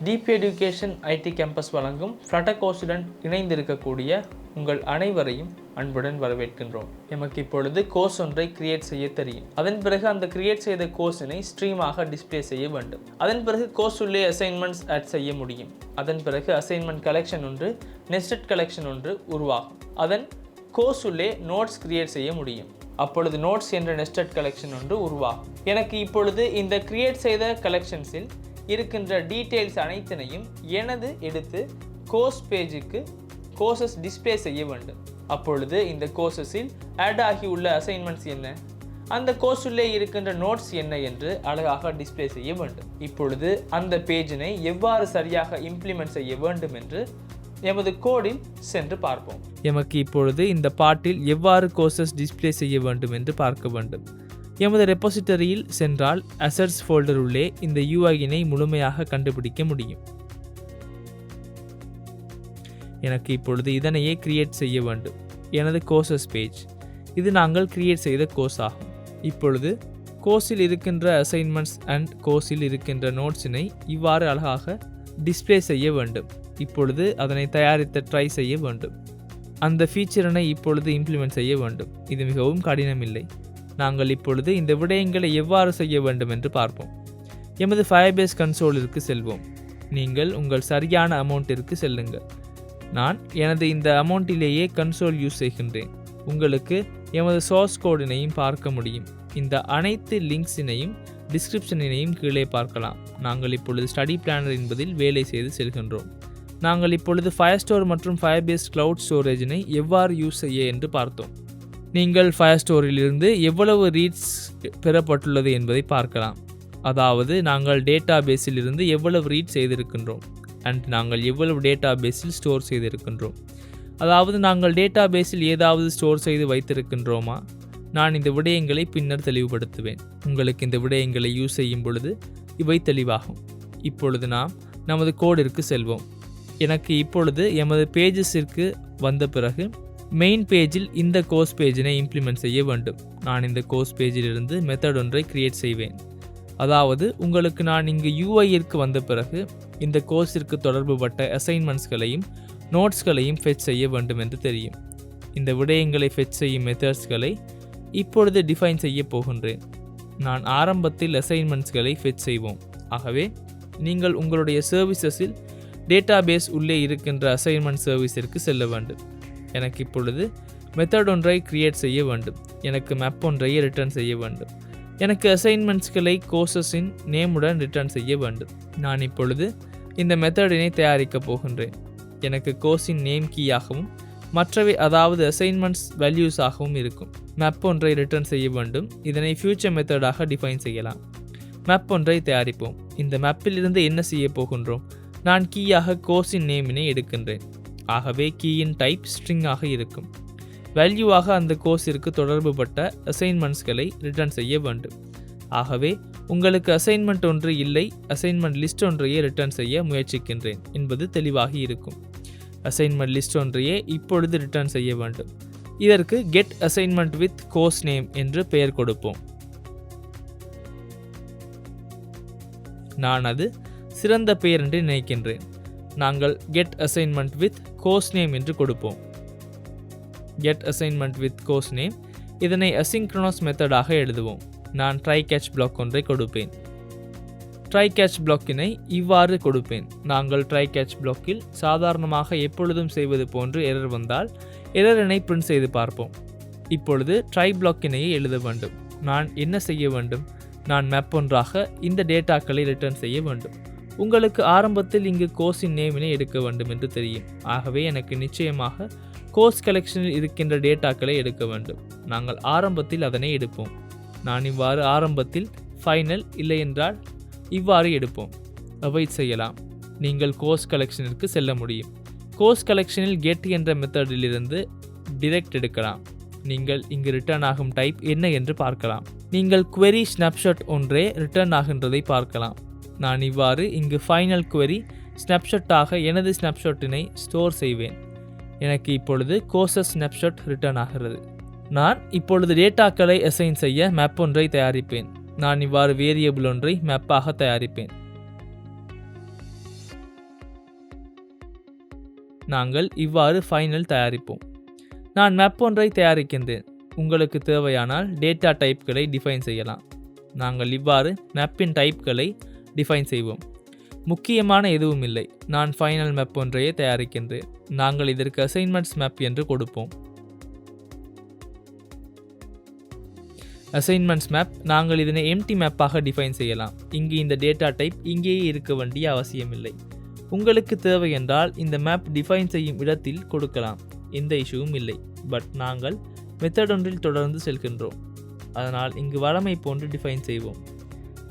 Deep education ID campus வழங்கும் flutter கோர்ஸுடன் இணைந்திருக்கக்கூடிய உங்கள் அனைவரையும் அன்புடன் வரவேற்கின்றோம். எமக்கு இப்பொழுது கோர்ஸ் ஒன்றை கிரியேட் செய்ய தெரியும். அதன் பிறகு அந்த கிரியேட் செய்த கோர்ஸினை ஸ்ட்ரீமாக டிஸ்பிளே செய்ய வேண்டும். அதன் பிறகு கோர்ஸ் உள்ளே அசைன்மெண்ட்ஸ் ஆட் செய்ய முடியும். அதன் பிறகு அசைன்மெண்ட் கலெக்ஷன் ஒன்று, நெஸ்டட் கலெக்ஷன் ஒன்று உருவாகும். அதன் கோர்ஸ் உள்ளே நோட்ஸ் கிரியேட் செய்ய முடியும். அப்பொழுது நோட்ஸ் என்ற நெஸ்டட் கலெக்ஷன் ஒன்று உருவாகும். எனக்கு இப்பொழுது இந்த கிரியேட் செய்த கலெக்ஷன்ஸில் இருக்கின்ற டீட்டெயில்ஸ் அனைத்தினையும் எனது எடுத்து கோர்ஸ் பேஜுக்கு கோர்சஸ் டிஸ்பிளே செய்ய வேண்டும். அப்பொழுது இந்த கோர்சஸில் ஆட் ஆகியுள்ள அசைன்மெண்ட்ஸ் என்ன, அந்த கோர்ஸ் உள்ளே இருக்கின்ற நோட்ஸ் என்ன என்று அழகாக டிஸ்பிளே செய்ய வேண்டும். இப்பொழுது அந்த பேஜினை எவ்வாறு சரியாக இம்ப்ளிமெண்ட் செய்ய வேண்டும் என்று எமது கோடில் சென்று பார்ப்போம். எமக்கு இப்பொழுது இந்த பாட்டில் எவ்வாறு கோர்சஸ் டிஸ்பிளே செய்ய வேண்டும் என்று பார்க்க வேண்டும். எமது ரெப்போசிட்டரியில் சென்றால் அசட்ஸ் ஃபோல்டர் உள்ளே இந்த யூஐயினை முழுமையாக கண்டுபிடிக்க முடியும். எனக்கு இப்பொழுது இதனையே கிரியேட் செய்ய வேண்டும். எனது கோர்சஸ் பேஜ், இது நாங்கள் கிரியேட் செய்த கோர்ஸ் ஆகும். இப்பொழுது கோர்ஸில் இருக்கின்ற அசைன்மெண்ட்ஸ் அண்ட் கோர்ஸில் இருக்கின்ற நோட்ஸினை இவ்வாறு அழகாக டிஸ்பிளே செய்ய வேண்டும். இப்பொழுது அதனை தயாரித்த ட்ரை செய்ய வேண்டும். அந்த ஃபீச்சரினை இப்பொழுது இம்ப்ளிமெண்ட் செய்ய வேண்டும். இது மிகவும் கடினமில்லை. நாங்கள் இப்பொழுது இந்த விடயங்களை எவ்வாறு செய்ய வேண்டும் என்று பார்ப்போம். எமது ஃபயர்பேஸ் கன்சோலிற்கு செல்வோம். நீங்கள் உங்கள் சரியான அமௌண்ட்டிற்கு செல்லுங்கள். நான் எனது இந்த அமௌண்ட்டிலேயே கன்சோல் யூஸ் செய்கின்றேன். உங்களுக்கு எமது சோர்ஸ் கோடினையும் பார்க்க முடியும். இந்த அனைத்து லிங்க்ஸினையும் டிஸ்கிரிப்ஷனினையும் கீழே பார்க்கலாம். நாங்கள் இப்பொழுது ஸ்டடி பிளானர் என்பதில் வேலை செய்து செல்கின்றோம். நாங்கள் இப்பொழுது ஃபயர்ஸ்டோர் மற்றும் ஃபயர்பேஸ் கிளவுட் ஸ்டோரேஜினை எவ்வாறு யூஸ் செய்ய என்று பார்த்தோம். நீங்கள் ஃபயர்ஸ்டோரிலிருந்து எவ்வளவு ரீட்ஸ் பெறப்பட்டுள்ளது என்பதை பார்க்கலாம். அதாவது நாங்கள் டேட்டா பேஸில் இருந்து எவ்வளவு ரீட் செய்திருக்கின்றோம் அண்ட் நாங்கள் எவ்வளவு டேட்டா பேஸில் ஸ்டோர் செய்திருக்கின்றோம். அதாவது நாங்கள் டேட்டா பேஸில் ஏதாவது ஸ்டோர் செய்து வைத்திருக்கின்றோமா? நான் இந்த விடயங்களை பின்னர் தெளிவுபடுத்துவேன். உங்களுக்கு இந்த விடயங்களை யூஸ் செய்யும் பொழுது இவை தெளிவாகும். இப்பொழுது நாம் நமது கோடிற்கு செல்வோம். எனக்கு இப்பொழுது எமது பேஜஸிற்கு வந்த பிறகு மெயின் பேஜில் இந்த கோர்ஸ் பேஜினை இம்ப்ளிமெண்ட் செய்ய வேண்டும். நான் இந்த கோர்ஸ் பேஜிலிருந்து மெத்தட் ஒன்றை கிரியேட் செய்வேன். அதாவது உங்களுக்கு நான் இங்கு யூஐயிற்கு வந்த பிறகு இந்த கோர்ஸிற்கு தொடர்புபட்ட அசைன்மெண்ட்ஸ்களையும் நோட்ஸ்களையும் ஃபெச் செய்ய வேண்டும் என்று தெரியும். இந்த விடயங்களை ஃபெச் செய்யும் மெத்தட்ஸ்களை இப்பொழுது டிஃபைன் செய்ய போகின்றேன். நான் ஆரம்பத்தில் அசைன்மெண்ட்ஸ்களை ஃபெச் செய்வோம். ஆகவே நீங்கள் உங்களுடைய சர்வீசஸில் டேட்டா பேஸ் உள்ளே இருக்கின்ற அசைன்மெண்ட் சர்வீஸிற்கு செல்ல வேண்டும். எனக்கு இப்பொழுது மெத்தட் ஒன்றை கிரியேட் செய்ய வேண்டும். எனக்கு மேப் ஒன்றையே ரிட்டர்ன் செய்ய வேண்டும். எனக்கு அசைன்மெண்ட்ஸ்களை கோர்சஸின் நேமுடன் ரிட்டர்ன் செய்ய வேண்டும். நான் இப்பொழுது இந்த மெத்தடினை தயாரிக்கப் போகின்றேன். எனக்கு கோர்ஸின் நேம் கீயாகவும் மற்றவை அதாவது அசைன்மெண்ட்ஸ் வேல்யூஸாகவும் இருக்கும். மேப் ஒன்றை ரிட்டர்ன் செய்ய வேண்டும். இதனை ஃபியூச்சர் மெத்தடாக டிஃபைன் செய்யலாம். மேப் ஒன்றை தயாரிப்போம். இந்த மேப்பில் இருந்து என்ன செய்ய போகின்றோம்? நான் கீயாக கோர்ஸின் நேமினை எடுக்கின்றேன். ஆகவே கீயின் டைப் ஸ்ட்ரிங்காக இருக்கும். வேல்யூவாக அந்த கோர்ஸிற்கு தொடர்புபட்ட அசைன்மெண்ட்ஸ்களை ரிட்டர்ன் செய்ய வேண்டும். ஆகவே உங்களுக்கு அசைன்மெண்ட் ஒன்று இல்லை, அசைன்மெண்ட் லிஸ்ட் ஒன்றையே ரிட்டர்ன் செய்ய முயற்சிக்கின்றேன் என்பது தெளிவாகி இருக்கும். அசைன்மெண்ட் லிஸ்ட் ஒன்றையே இப்பொழுது ரிட்டர்ன் செய்ய வேண்டும். இதற்கு get assignment with course name என்று பெயர் கொடுப்போம். நான் அது சிறந்த பெயர் என்று நினைக்கின்றேன். நாங்கள் get assignment with course name என்று கொடுப்போம். Get assignment with course name, இதனை அசிங்க்ரோனஸ் மெத்தடாக எழுதுவோம். நான் ட்ரை கேட்ச் பிளாக் ஒன்றை கொடுப்பேன். ட்ரை கேட்ச் பிளாக்கினை இவ்வாறு கொடுப்பேன். நாங்கள் ட்ரை கேட்ச் பிளாக்கில் சாதாரணமாக எப்பொழுதும் செய்வது போன்று எரர் வந்தால் எரரினை பிரிண்ட் செய்து பார்ப்போம். இப்பொழுது ட்ரை பிளாக்கினையே எழுத வேண்டும். நான் என்ன செய்ய வேண்டும்? நான் மேப் ஒன்றாக இந்த டேட்டாக்களை ரிட்டர்ன் செய்ய வேண்டும். உங்களுக்கு ஆரம்பத்தில் இங்கு கோர்ஸின் நேமினை எடுக்க வேண்டும் என்று தெரியும். ஆகவே எனக்கு நிச்சயமாக கோர்ஸ் கலெக்ஷனில் இருக்கின்ற டேட்டாக்களை எடுக்க வேண்டும். நாங்கள் ஆரம்பத்தில் அதனை எடுப்போம். நான் இவ்வாறு ஆரம்பத்தில் ஃபைனல் இல்லை என்றால் இவ்வாறு எடுப்போம். அவாய்ட் செய்யலாம். நீங்கள் கோர்ஸ் கலெக்ஷனிற்கு செல்ல முடியும். கோர்ஸ் கலெக்ஷனில் கெட் என்ற மெத்தடிலிருந்து டிரெக்ட் எடுக்கலாம். நீங்கள் இங்கு ரிட்டர்ன் ஆகும் டைப் என்ன என்று பார்க்கலாம். நீங்கள் query ஸ்னாப்ஷாட் ஒன்றே ரிட்டர்ன் ஆகின்றதை பார்க்கலாம். நான் இவ்வாறு இங்கு ஃபைனல் query ஸ்னாப்ஷாட்டாக எனது ஸ்னாப்ஷாட்டினை ஸ்டோர் செய்வேன். எனக்கு இப்பொழுது கோர்சஸ் ஸ்னாப்ஷாட் ரிட்டர்ன் ஆகிறது. நான் இப்பொழுது டேட்டாக்களை அசைன் செய்ய மேப் ஒன்றை தயாரிப்பேன். நான் இவ்வாறு வேரியபிள் ஒன்றை மேப்பாக தயாரிப்பேன். நாங்கள் இவ்வாறு ஃபைனல் தயாரிப்போம். நான் மேப் ஒன்றை தயாரிக்கின்றேன். உங்களுக்கு தேவையானால் டேட்டா டைப்களை டிஃபைன் செய்யலாம். நாங்கள் இவ்வாறு மேப்பின் டைப்களை டிஃபைன் செய்வோம். முக்கியமான எதுவும் இல்லை. நான் ஃபைனல் மேப் ஒன்றையே தயாரிக்கின்றேன். நாங்கள் இதற்கு அசைன்மெண்ட்ஸ் மேப் என்று கொடுப்போம். அசைன்மெண்ட்ஸ் மேப் நாங்கள் இதனை எம்டி மேப்பாக டிஃபைன் செய்யலாம். இங்கு இந்த டேட்டா டைப் இங்கேயே இருக்க வேண்டிய அவசியமில்லை. உங்களுக்கு தேவை என்றால் இந்த மேப் டிஃபைன் செய்யும் இடத்தில் கொடுக்கலாம். எந்த இஷ்யூவும் இல்லை. பட் நாங்கள் மெத்தட் ஒன்றில் தொடர்ந்து செல்கின்றோம். அதனால் இங்கு வழமை போன்று டிஃபைன் செய்வோம்.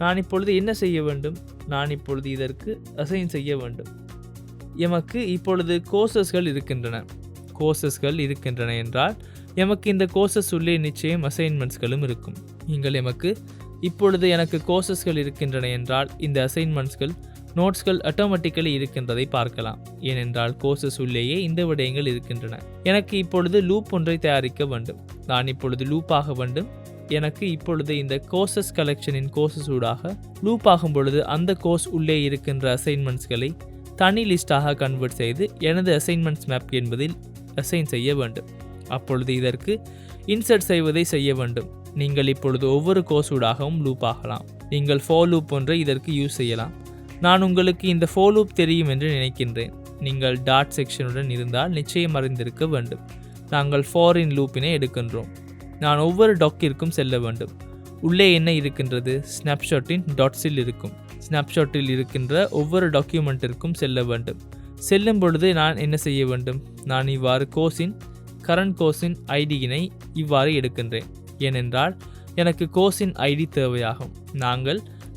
நான் இப்பொழுது என்ன செய்ய வேண்டும்? நான் இப்பொழுது இதற்கு அசைன் செய்ய வேண்டும். எமக்கு இப்பொழுது கோர்சஸ்கள் இருக்கின்றன என்றால் எமக்கு இந்த கோர்சஸ் உள்ளே நிச்சயம் அசைன்மெண்ட்ஸ்களும் இருக்கும். நீங்கள் எமக்கு இப்பொழுது எனக்கு கோர்சஸ்கள் இருக்கின்றன என்றால் இந்த அசைன்மெண்ட்ஸ்கள் நோட்ஸ்கள் ஆட்டோமேட்டிக்கலி இருக்கின்றதை பார்க்கலாம். ஏனென்றால் கோர்சஸ் உள்ளேயே இந்த விடயங்கள் இருக்கின்றன. எனக்கு இப்பொழுது லூப் ஒன்றை தயாரிக்க வேண்டும். நான் இப்பொழுது லூப் ஆக வேண்டும். எனக்கு இப்பொழுது இந்த கோர்சஸ் கலெக்ஷனின் கோர்சஸ் ஊடாக லூப் ஆகும் பொழுது அந்த கோர்ஸ் உள்ளே இருக்கின்ற அசைன்மெண்ட்ஸ்களை தனி லிஸ்டாக கன்வெர்ட் செய்து எனது அசைன்மெண்ட்ஸ் மேப் என்பதில் அசைன் செய்ய வேண்டும். அப்பொழுது இதற்கு இன்சர்ட் செய்வதை செய்ய வேண்டும். நீங்கள் இப்பொழுது ஒவ்வொரு கோர்ஸ் ஊடாகவும் லூப் ஆகலாம். நீங்கள் ஃபார் லூப் ஒன்றை இதற்கு யூஸ் செய்யலாம். நான் உங்களுக்கு இந்த ஃபார் லூப் தெரியும் என்று நினைக்கின்றேன். நீங்கள் டாட் செக்ஷனுடன் இருந்தால் நிச்சயம் அறிந்திருக்க வேண்டும். நாங்கள் ஃபார் இன் லூப்பினை எடுக்கின்றோம். நான் ஒவ்வொரு டாக்கிற்கும் செல்ல வேண்டும். உள்ளே என்ன இருக்கின்றது? ஸ்னாப்ஷாட்டின் டாட்ஸில் இருக்கும். ஸ்னாப்ஷாட்டில் இருக்கின்ற ஒவ்வொரு டாக்குமெண்ட்டிற்கும் செல்ல வேண்டும். செல்லும் பொழுது நான் என்ன செய்ய வேண்டும்? நான் இவ்வாறு கரண்ட் கோர்ஸின் ஐடியினை இவ்வாறு எடுக்கின்றேன். ஏனென்றால் எனக்கு கோர்ஸின் ஐடி தேவையாகும்.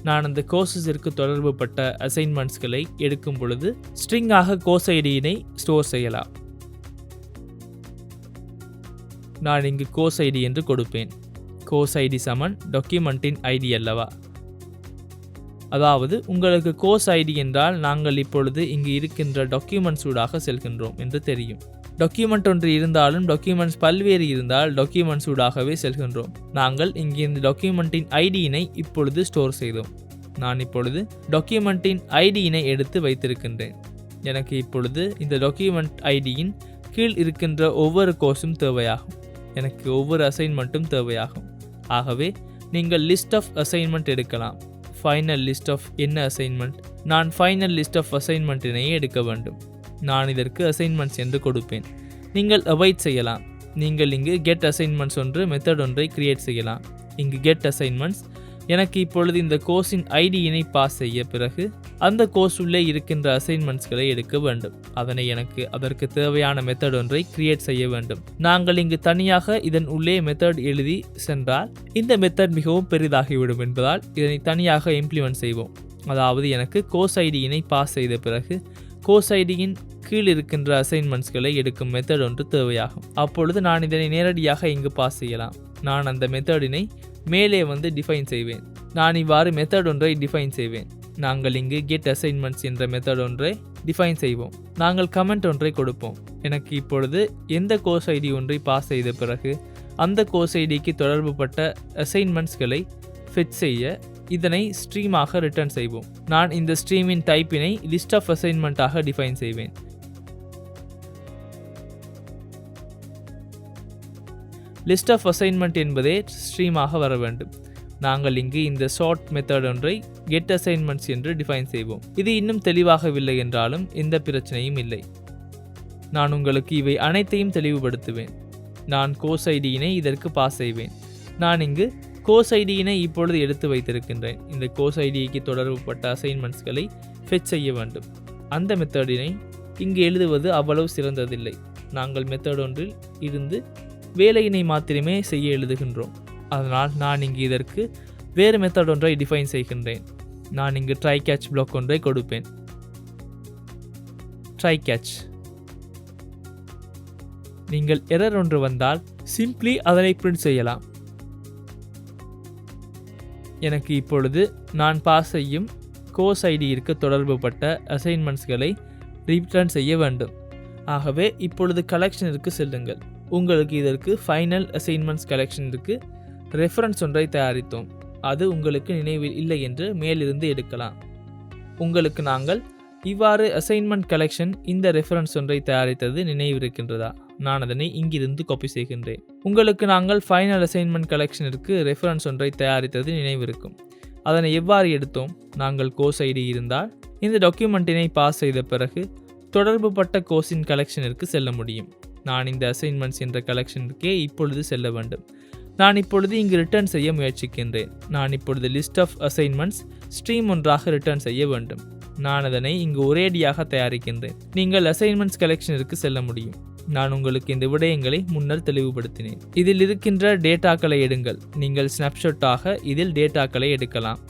நான் அந்த கோர்சஸிற்கு தொடர்புபட்ட அசைன்மெண்ட்ஸ்களை எடுக்கும் பொழுது ஸ்ட்ரிங்காக கோர்ஸ் ஐடியினை ஸ்டோர் செய்யலாம். நான் இங்கு கோர்ஸ் ஐடி என்று கொடுப்பேன். கோர்ஸ் ஐடி சமன் டாக்குமெண்ட்டின் ஐடி அல்லவா? அதாவது உங்களுக்கு கோர்ஸ் ஐடி என்றால் நாங்கள் இப்பொழுது இங்கு இருக்கின்ற டாக்குமெண்ட்ஸ் ஊடாக செல்கின்றோம் என்று தெரியும். டாக்குமெண்ட் ஒன்று இருந்தாலும் டாக்குமெண்ட்ஸ் பல்வேறு இருந்தால் டாக்குமெண்ட்ஸ் ஊடாகவே செல்கின்றோம். நாங்கள் இங்கு இந்த டாக்குமெண்ட்டின் ஐடியினை இப்பொழுது ஸ்டோர் செய்தோம். நான் இப்பொழுது டாக்குமெண்ட்டின் ஐடியினை எடுத்து வைத்திருக்கின்றேன். எனக்கு இப்பொழுது இந்த டாக்குமெண்ட் ஐடியின் கீழ் இருக்கின்ற ஒவ்வொரு கோர்ஸும் தேவையாகும். எனக்கு ஒவ்வொரு அசைன்மெண்ட்டும் தேவையாகும். ஆகவே நீங்கள் லிஸ்ட் ஆஃப் அசைன்மெண்ட் எடுக்கலாம். ஃபைனல் லிஸ்ட் ஆஃப் என்ன அசைன்மெண்ட்? நான் ஃபைனல் லிஸ்ட் ஆஃப் அசைன்மெண்ட்டினை எடுக்க வேண்டும். நான் இதற்கு அசைன்மெண்ட்ஸ் என்று கொடுப்பேன். நீங்கள் அவாய்ட் செய்யலாம். நீங்கள் இங்கு கெட் அசைன்மெண்ட்ஸ் மெத்தட் ஒன்றை கிரியேட் செய்யலாம். இங்கு கெட் அசைன்மெண்ட்ஸ் எனக்கு இப்பொழுது இந்த கோர்ஸின் ஐடியினை பாஸ் செய்ய பிறகு அந்த கோர்ஸ் உள்ளே இருக்கின்ற அசைன்மெண்ட்ஸ்களை எடுக்க வேண்டும். அதற்கு தேவையான மெத்தட் ஒன்றை கிரியேட் செய்ய வேண்டும். நாங்கள் இங்கு தனியாக இதன் உள்ளே மெத்தட் எழுதி சென்றால் இந்த மெத்தட் மிகவும் பெரிதாகிவிடும் என்பதால் இதனை தனியாக இம்ப்ளிமெண்ட் செய்வோம். அதாவது எனக்கு கோர்ஸ் ஐடியினை பாஸ் செய்த பிறகு கோர்ஸ் ஐடியின் கீழ் இருக்கின்ற அசைன்மெண்ட்ஸ்களை எடுக்கும் மெத்தட் ஒன்று தேவையாகும். அப்பொழுது நான் இதனை நேரடியாக இங்கு பாஸ் செய்யலாம். நான் அந்த மெத்தடினை மேலே டிஃபைன் செய்வேன். நான் இவ்வாறு மெத்தட் ஒன்றை டிஃபைன் செய்வேன். நாங்கள் இங்கு கெட் அசைன்மெண்ட்ஸ் என்ற மெத்தட் ஒன்றை டிஃபைன் செய்வோம். நாங்கள் கமெண்ட் ஒன்றை கொடுப்போம். எனக்கு இப்பொழுது எந்த கோர்ஸ் ஐடி ஒன்றை பாஸ் செய்த பிறகு அந்த கோர்ஸ் ஐடிக்கு தொடர்புபட்ட அசைன்மெண்ட்ஸ்களை ஃபெச் செய்ய இதனை ஸ்ட்ரீமாக ரிட்டர்ன் செய்வோம். நான் இந்த ஸ்ட்ரீமின் டைப்பினை லிஸ்ட் ஆஃப் அசைன்மெண்ட்டாக டிஃபைன் செய்வேன். லிஸ்ட் ஆஃப் அசைன்மெண்ட் என்பதே ஸ்ட்ரீமாக வர வேண்டும். நாங்கள் இங்கு இந்த ஷார்ட் மெத்தட் ஒன்றை கெட் அசைன்மெண்ட்ஸ் என்று டிஃபைன் செய்வோம். இது இன்னும் தெளிவாகவில்லை என்றாலும் எந்த பிரச்சனையும் இல்லை. நான் உங்களுக்கு இவை அனைத்தையும் தெளிவுபடுத்துவேன். நான் கோர்ஸ் ஐடியினை இதற்கு பாஸ் செய்வேன். நான் இங்கு கோர்ஸ் ஐடியினை இப்பொழுது எடுத்து வைத்திருக்கின்றேன். இந்த கோர்ஸ் ஐடிக்கு தொடர்புபட்ட அசைன்மெண்ட்ஸ்களை ஃபெச் செய்ய வேண்டும். அந்த மெத்தடினை இங்கு எழுதுவது அவ்வளவு சிறந்ததில்லை. நாங்கள் மெத்தட் ஒன்றில் இருந்து வேலையினை மாத்திரமே செய்ய எழுதுகின்றோம். அதனால் நான் இங்கு இதற்கு வேறு மெத்தட் ஒன்றை டிஃபைன் செய்கின்றேன். நான் இங்கு ட்ரை கேட்ச் பிளாக் ஒன்றை கொடுப்பேன். Try catch. நீங்கள் எரர் ஒன்று வந்தால் சிம்பிளி அதனை பிரிண்ட் செய்யலாம். எனக்கு இப்பொழுது நான் பாஸ் செய்யும் கோர்ஸ் ஐடியிற்கு தொடர்புபட்ட அசைன்மெண்ட்ஸ்களை ரிட்டர்ன் செய்ய வேண்டும். ஆகவே இப்பொழுது கலெக்ஷனிற்கு செல்லுங்கள். உங்களுக்கு இதற்கு ஃபைனல் அசைன்மெண்ட்ஸ் கலெக்ஷனிற்கு ரெஃபரன்ஸ் ஒன்றை தயாரித்தோம். அது உங்களுக்கு நினைவில் இல்லை என்று மேலிருந்து எடுக்கலாம். உங்களுக்கு நாங்கள் இவ்வாறு அசைன்மெண்ட் கலெக்ஷன் இந்த ரெஃபரன்ஸ் ஒன்றை தயாரித்தது நினைவிருக்கின்றதா? நான் அதனை இங்கிருந்து காப்பி செய்கின்றேன். உங்களுக்கு நாங்கள் ஃபைனல் அசைன்மெண்ட் கலெக்ஷனிற்கு ரெஃபரன்ஸ் ஒன்றை தயாரித்தது நினைவிருக்கும். அதனை எவ்வாறு எடுத்தோம்? நாங்கள் கோர்ஸ் ஐடி இருந்தால் இந்த டாக்குமெண்ட்டினை பாஸ் செய்த பிறகு தொடர்புபட்ட கோர்ஸின் கலெக்ஷனிற்கு செல்ல முடியும். நான் இந்த அசைன்மெண்ட்ஸ் என்ற கலெக்ஷனுக்கே இப்பொழுது செல்ல வேண்டும். நான் இப்பொழுது இங்கு ரிட்டர்ன் செய்ய முயற்சிக்கின்றேன். நான் இப்பொழுது லிஸ்ட் ஆஃப் அசைன்மெண்ட்ஸ் ஸ்ட்ரீம் ஒன்றாக ரிட்டர்ன் செய்ய வேண்டும். நான் அதனை இங்கு ஒரேடியாக தயாரிக்கின்றேன். நீங்கள் அசைன்மெண்ட்ஸ் கலெக்ஷனிற்கு செல்ல முடியும். நான் உங்களுக்கு இந்த விடயங்களை முன்னர் தெளிவுபடுத்தினேன். இதில் இருக்கின்ற டேட்டாக்களை எடுங்கள். நீங்கள் ஸ்னாப்ஷாட்டாக இதில் டேட்டாக்களை எடுக்கலாம்.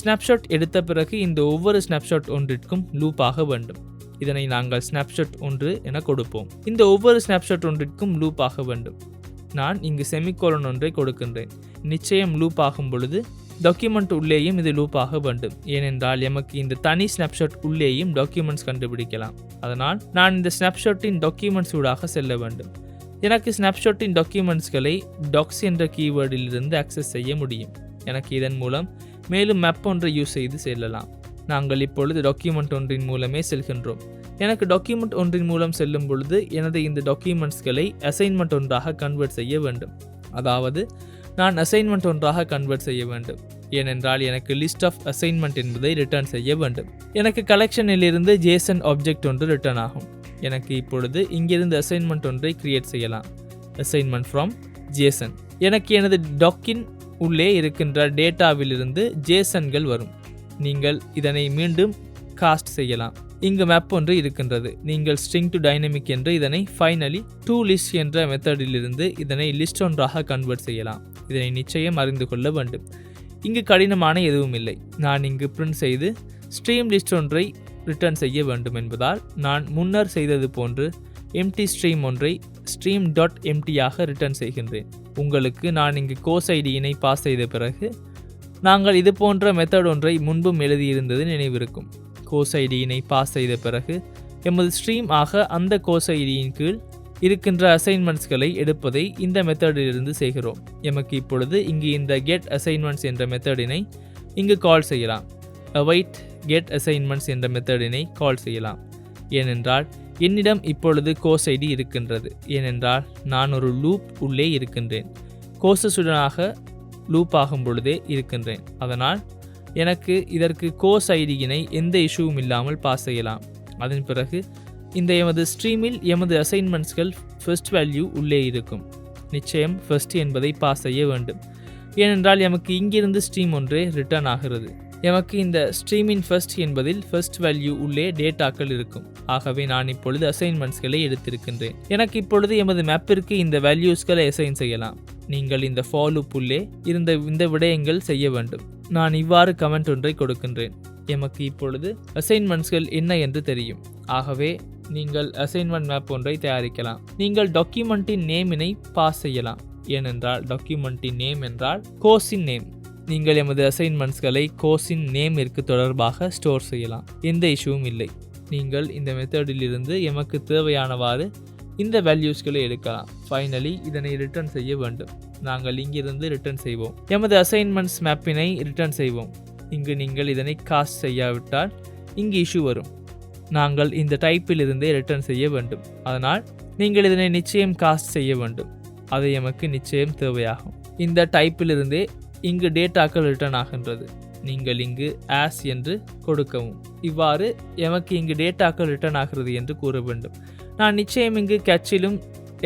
ஸ்னாப்ஷாட் எடுத்த பிறகு இந்த ஒவ்வொரு ஸ்னாப்ஷாட் ஒன்றிற்கும் லூப் ஆக வேண்டும். இதனை நாங்கள் ஸ்னாப்ஷாட் 1 என கொடுப்போம். இந்த ஒவ்வொரு ஸ்னாப்ஷாட் ஒன்றிற்கும் லூப் ஆக வேண்டும். நான் இங்கு செமிகோலன் ஒன்றை கொடுக்கின்றேன். நிச்சயம் லூப் ஆகும் பொழுது டாக்குமெண்ட் உள்ளேயும் இது லூப் ஆக வேண்டும். ஏனென்றால் எமக்கு இந்த தனி ஸ்னாப்ஷாட் உள்ளேயும் டாக்குமெண்ட்ஸ் கண்டுபிடிக்கலாம். அதனால் நான் இந்த ஸ்னாப்ஷாட்டின் டாக்குமெண்ட்ஸ் ஊடாக செல்ல வேண்டும். எனக்கு ஸ்னாப்ஷாட்டின் டாக்குமெண்ட்ஸ்களை டாக்ஸ் என்ற கீவேர்டில் இருந்து ஆக்சஸ் செய்ய முடியும். எனக்கு இதன் மூலம் மேலும் மேப் ஒன்றை யூஸ் செய்து செல்லலாம். நாங்கள் இப்பொழுது டாக்குமெண்ட் ஒன்றின் மூலமே செல்கின்றோம். எனக்கு டாக்குமெண்ட் ஒன்றின் மூலம் செல்லும் பொழுது எனது இந்த டாக்குமெண்ட்ஸ்களை அசைன்மெண்ட் ஒன்றாக கன்வெர்ட் செய்ய வேண்டும். அதாவது நான் அசைன்மெண்ட் ஒன்றாக கன்வெர்ட் செய்ய வேண்டும். ஏனென்றால் எனக்கு லிஸ்ட் ஆஃப் அசைன்மெண்ட் என்பதை ரிட்டர்ன் செய்ய வேண்டும். எனக்கு கலெக்ஷனில் இருந்து ஜேசன் ஆப்ஜெக்ட் ஒன்று ரிட்டர்ன் ஆகும். எனக்கு இப்பொழுது இங்கிருந்து அசைன்மெண்ட் ஒன்றை கிரியேட் செய்யலாம். Assignment from Jason. எனக்கு எனது டாக்கின் உள்ளே இருக்கின்ற டேட்டாவிலிருந்து ஜேசன்கள் வரும். நீங்கள் இதனை மீண்டும் காஸ்ட் செய்யலாம். இங்கு மேப் ஒன்று இருக்கின்றது. நீங்கள் ஸ்ட்ரிங் டு டைனமிக் என்று இதனை ஃபைனலி டு லிஸ்ட் என்ற மெத்தடிலிருந்து இதனை லிஸ்ட் ஒன்றாக கன்வெர்ட் செய்யலாம். இதனை நிச்சயம் அறிந்து கொள்ள வேண்டும். இங்கு கடினமான எதுவும் இல்லை. நான் இங்கு பிரிண்ட் செய்து ஸ்ட்ரீம் லிஸ்ட் ஒன்றை ரிட்டர்ன் செய்ய வேண்டும் என்பதால் நான் முன்னர் செய்தது போன்று எம்டி ஸ்ட்ரீம் ஒன்றை ஸ்ட்ரீம் டாட் எம்டியாக ரிட்டர்ன் செய்கின்றேன். உங்களுக்கு நான் இங்கு கோர்ஸ் ஐடியினை பாஸ் செய்த பிறகு நாங்கள் இது போன்ற மெத்தட் ஒன்றை முன்பும் எழுதியிருந்தது நினைவிருக்கும். கோர்ஸ் ஐடியினை பாஸ் செய்த பிறகு எமது ஸ்ட்ரீம் ஆக அந்த கோர்ஸ் ஐடியின் கீழ் இருக்கின்ற அசைன்மெண்ட்ஸ்களை எடுப்பதை இந்த மெத்தடிலிருந்து செய்கிறோம். எமக்கு இப்பொழுது இங்கு இந்த கெட் அசைன்மெண்ட்ஸ் என்ற மெத்தடினை இங்கு கால் செய்யலாம். அவைட் கெட் அசைன்மெண்ட்ஸ் என்ற மெத்தடினை கால் செய்யலாம். ஏனென்றால் என்னிடம் இப்பொழுது கோர்ஸ் ஐடி இருக்கின்றது. ஏனென்றால் நான் ஒரு லூப் உள்ளே இருக்கின்றேன். கோர்ஸஸுடனாக லூப் ஆகும் பொழுதே இருக்கின்றேன். அதனால் எனக்கு இதற்கு கோர்ஸ் ஐடியினை எந்த இஷ்யூவும் இல்லாமல் பாஸ் செய்யலாம். அதன் பிறகு இந்த எமது ஸ்ட்ரீமில் எமது அசைன்மெண்ட்ஸ்கள் ஃபர்ஸ்ட் வேல்யூ உள்ளே இருக்கும். நிச்சயம் ஃபர்ஸ்ட் என்பதை பாஸ் செய்ய வேண்டும். ஏனென்றால் எமக்கு இங்கிருந்து ஸ்ட்ரீம் ஒன்றே ரிட்டர்ன் ஆகிறது. எமக்கு இந்த ஸ்ட்ரீமின் ஃபர்ஸ்ட் என்பதில் ஃபர்ஸ்ட் வேல்யூ உள்ளே டேட்டாக்கள் இருக்கும். ஆகவே நான் இப்பொழுது அசைன்மெண்ட்ஸ்களை எடுத்திருக்கின்றேன். எனக்கு இப்பொழுது எமது மேப்பிற்கு இந்த வேல்யூஸ்களை அசைன் செய்யலாம். நீங்கள் இந்த ஃபார் லூப் உள்ளே இருந்த இந்த விடயங்கள் செய்ய வேண்டும். நான் இவ்வாறு கமெண்ட் ஒன்றை கொடுக்கின்றேன். எமக்கு இப்பொழுது அசைன்மெண்ட்ஸ்கள் என்ன என்று தெரியும். ஆகவே நீங்கள் அசைன்மெண்ட் மேப் ஒன்றை தயாரிக்கலாம். நீங்கள் டாக்குமெண்ட்டின் நேமினை பாஸ் செய்யலாம். ஏனென்றால் டாக்குமெண்ட்டின் நேம் என்றால் கோர்ஸின் நேம். நீங்கள் எமது அசைன்மெண்ட்ஸ்களை கோர்ஸின் நேமிற்கு தொடர்பாக ஸ்டோர் செய்யலாம். எந்த இஷ்யூவும் இல்லை. நீங்கள் இந்த மெத்தடிலிருந்து எமக்கு தேவையானவாறு இந்த வேல்யூஸ்களை எடுக்கலாம். ஃபைனலி இதனை ரிட்டர்ன் செய்ய வேண்டும். நாங்கள் இங்கிருந்து ரிட்டர்ன் செய்வோம். எமது அசைன்மெண்ட்ஸ் மேப்பினை ரிட்டர்ன் செய்வோம். இங்கு நீங்கள் இதனை காஸ்ட் செய்யாவிட்டால் இங்கு இஷ்யூ வரும். நாங்கள் இந்த டைப்பில் இருந்தே ரிட்டர்ன் செய்ய வேண்டும். அதனால் நீங்கள் இதனை நிச்சயம் காஸ்ட் செய்ய வேண்டும். அது எமக்கு நிச்சயம் தேவையாகும். இந்த டைப்பிலிருந்தே இங்கு டேட்டாக்கள் ரிட்டர்ன் ஆகின்றது. நீங்கள் இங்கு ஆஸ் என்று கொடுக்கவும். இவ்வாறு எமக்கு இங்கு டேட்டாக்கள் ரிட்டர்ன் ஆகிறது என்று கூற வேண்டும். நான் நிச்சயம் இங்கு கேட்சிலும்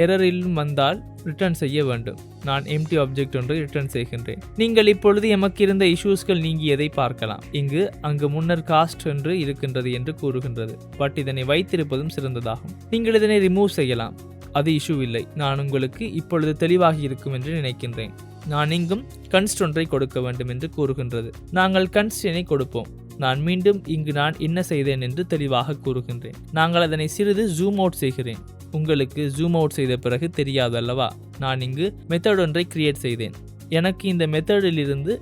எரரிலும் வந்தால் ரிட்டர்ன் செய்ய வேண்டும். நான் எம்டி ஆப்ஜெக்ட் ஒன்றை ரிட்டர்ன் செய்கின்றேன். நீங்கள் இப்பொழுது எமக்கு இருந்த இஷ்யூஸ்கள் நீங்கியதை பார்க்கலாம். அங்கு முன்னர் காஸ்ட் என்று இருக்கின்றது என்று கூறுகின்றது. பட் இதனை வைத்திருப்பதும் சிறந்ததாகும். நீங்கள் இதனை ரிமூவ் செய்யலாம். அது இஷ்யூ இல்லை. நான் உங்களுக்கு இப்பொழுது தெளிவாகி இருக்கும் என்று நினைக்கின்றேன். நான் இங்கும் கன்ஸ்ட் ஒன்றை கொடுக்க வேண்டும் என்று கூறுகின்றது. நாங்கள் கன்ஸ்டினை கொடுப்போம். நான் மீண்டும் இங்கு நான் என்ன செய்தேன் என்று தெளிவாக கூறுகின்றேன். நாங்கள் அதனை சிறிது ஜூம் அவுட் செய்கிறேன். உங்களுக்கு ஜூம் அவுட் செய்த பிறகு தெரியாதல்லவா? நான் இங்கு மெத்தட் ஒன்றை கிரியேட் செய்தேன். எனக்கு இந்த மெத்தடிலிருந்து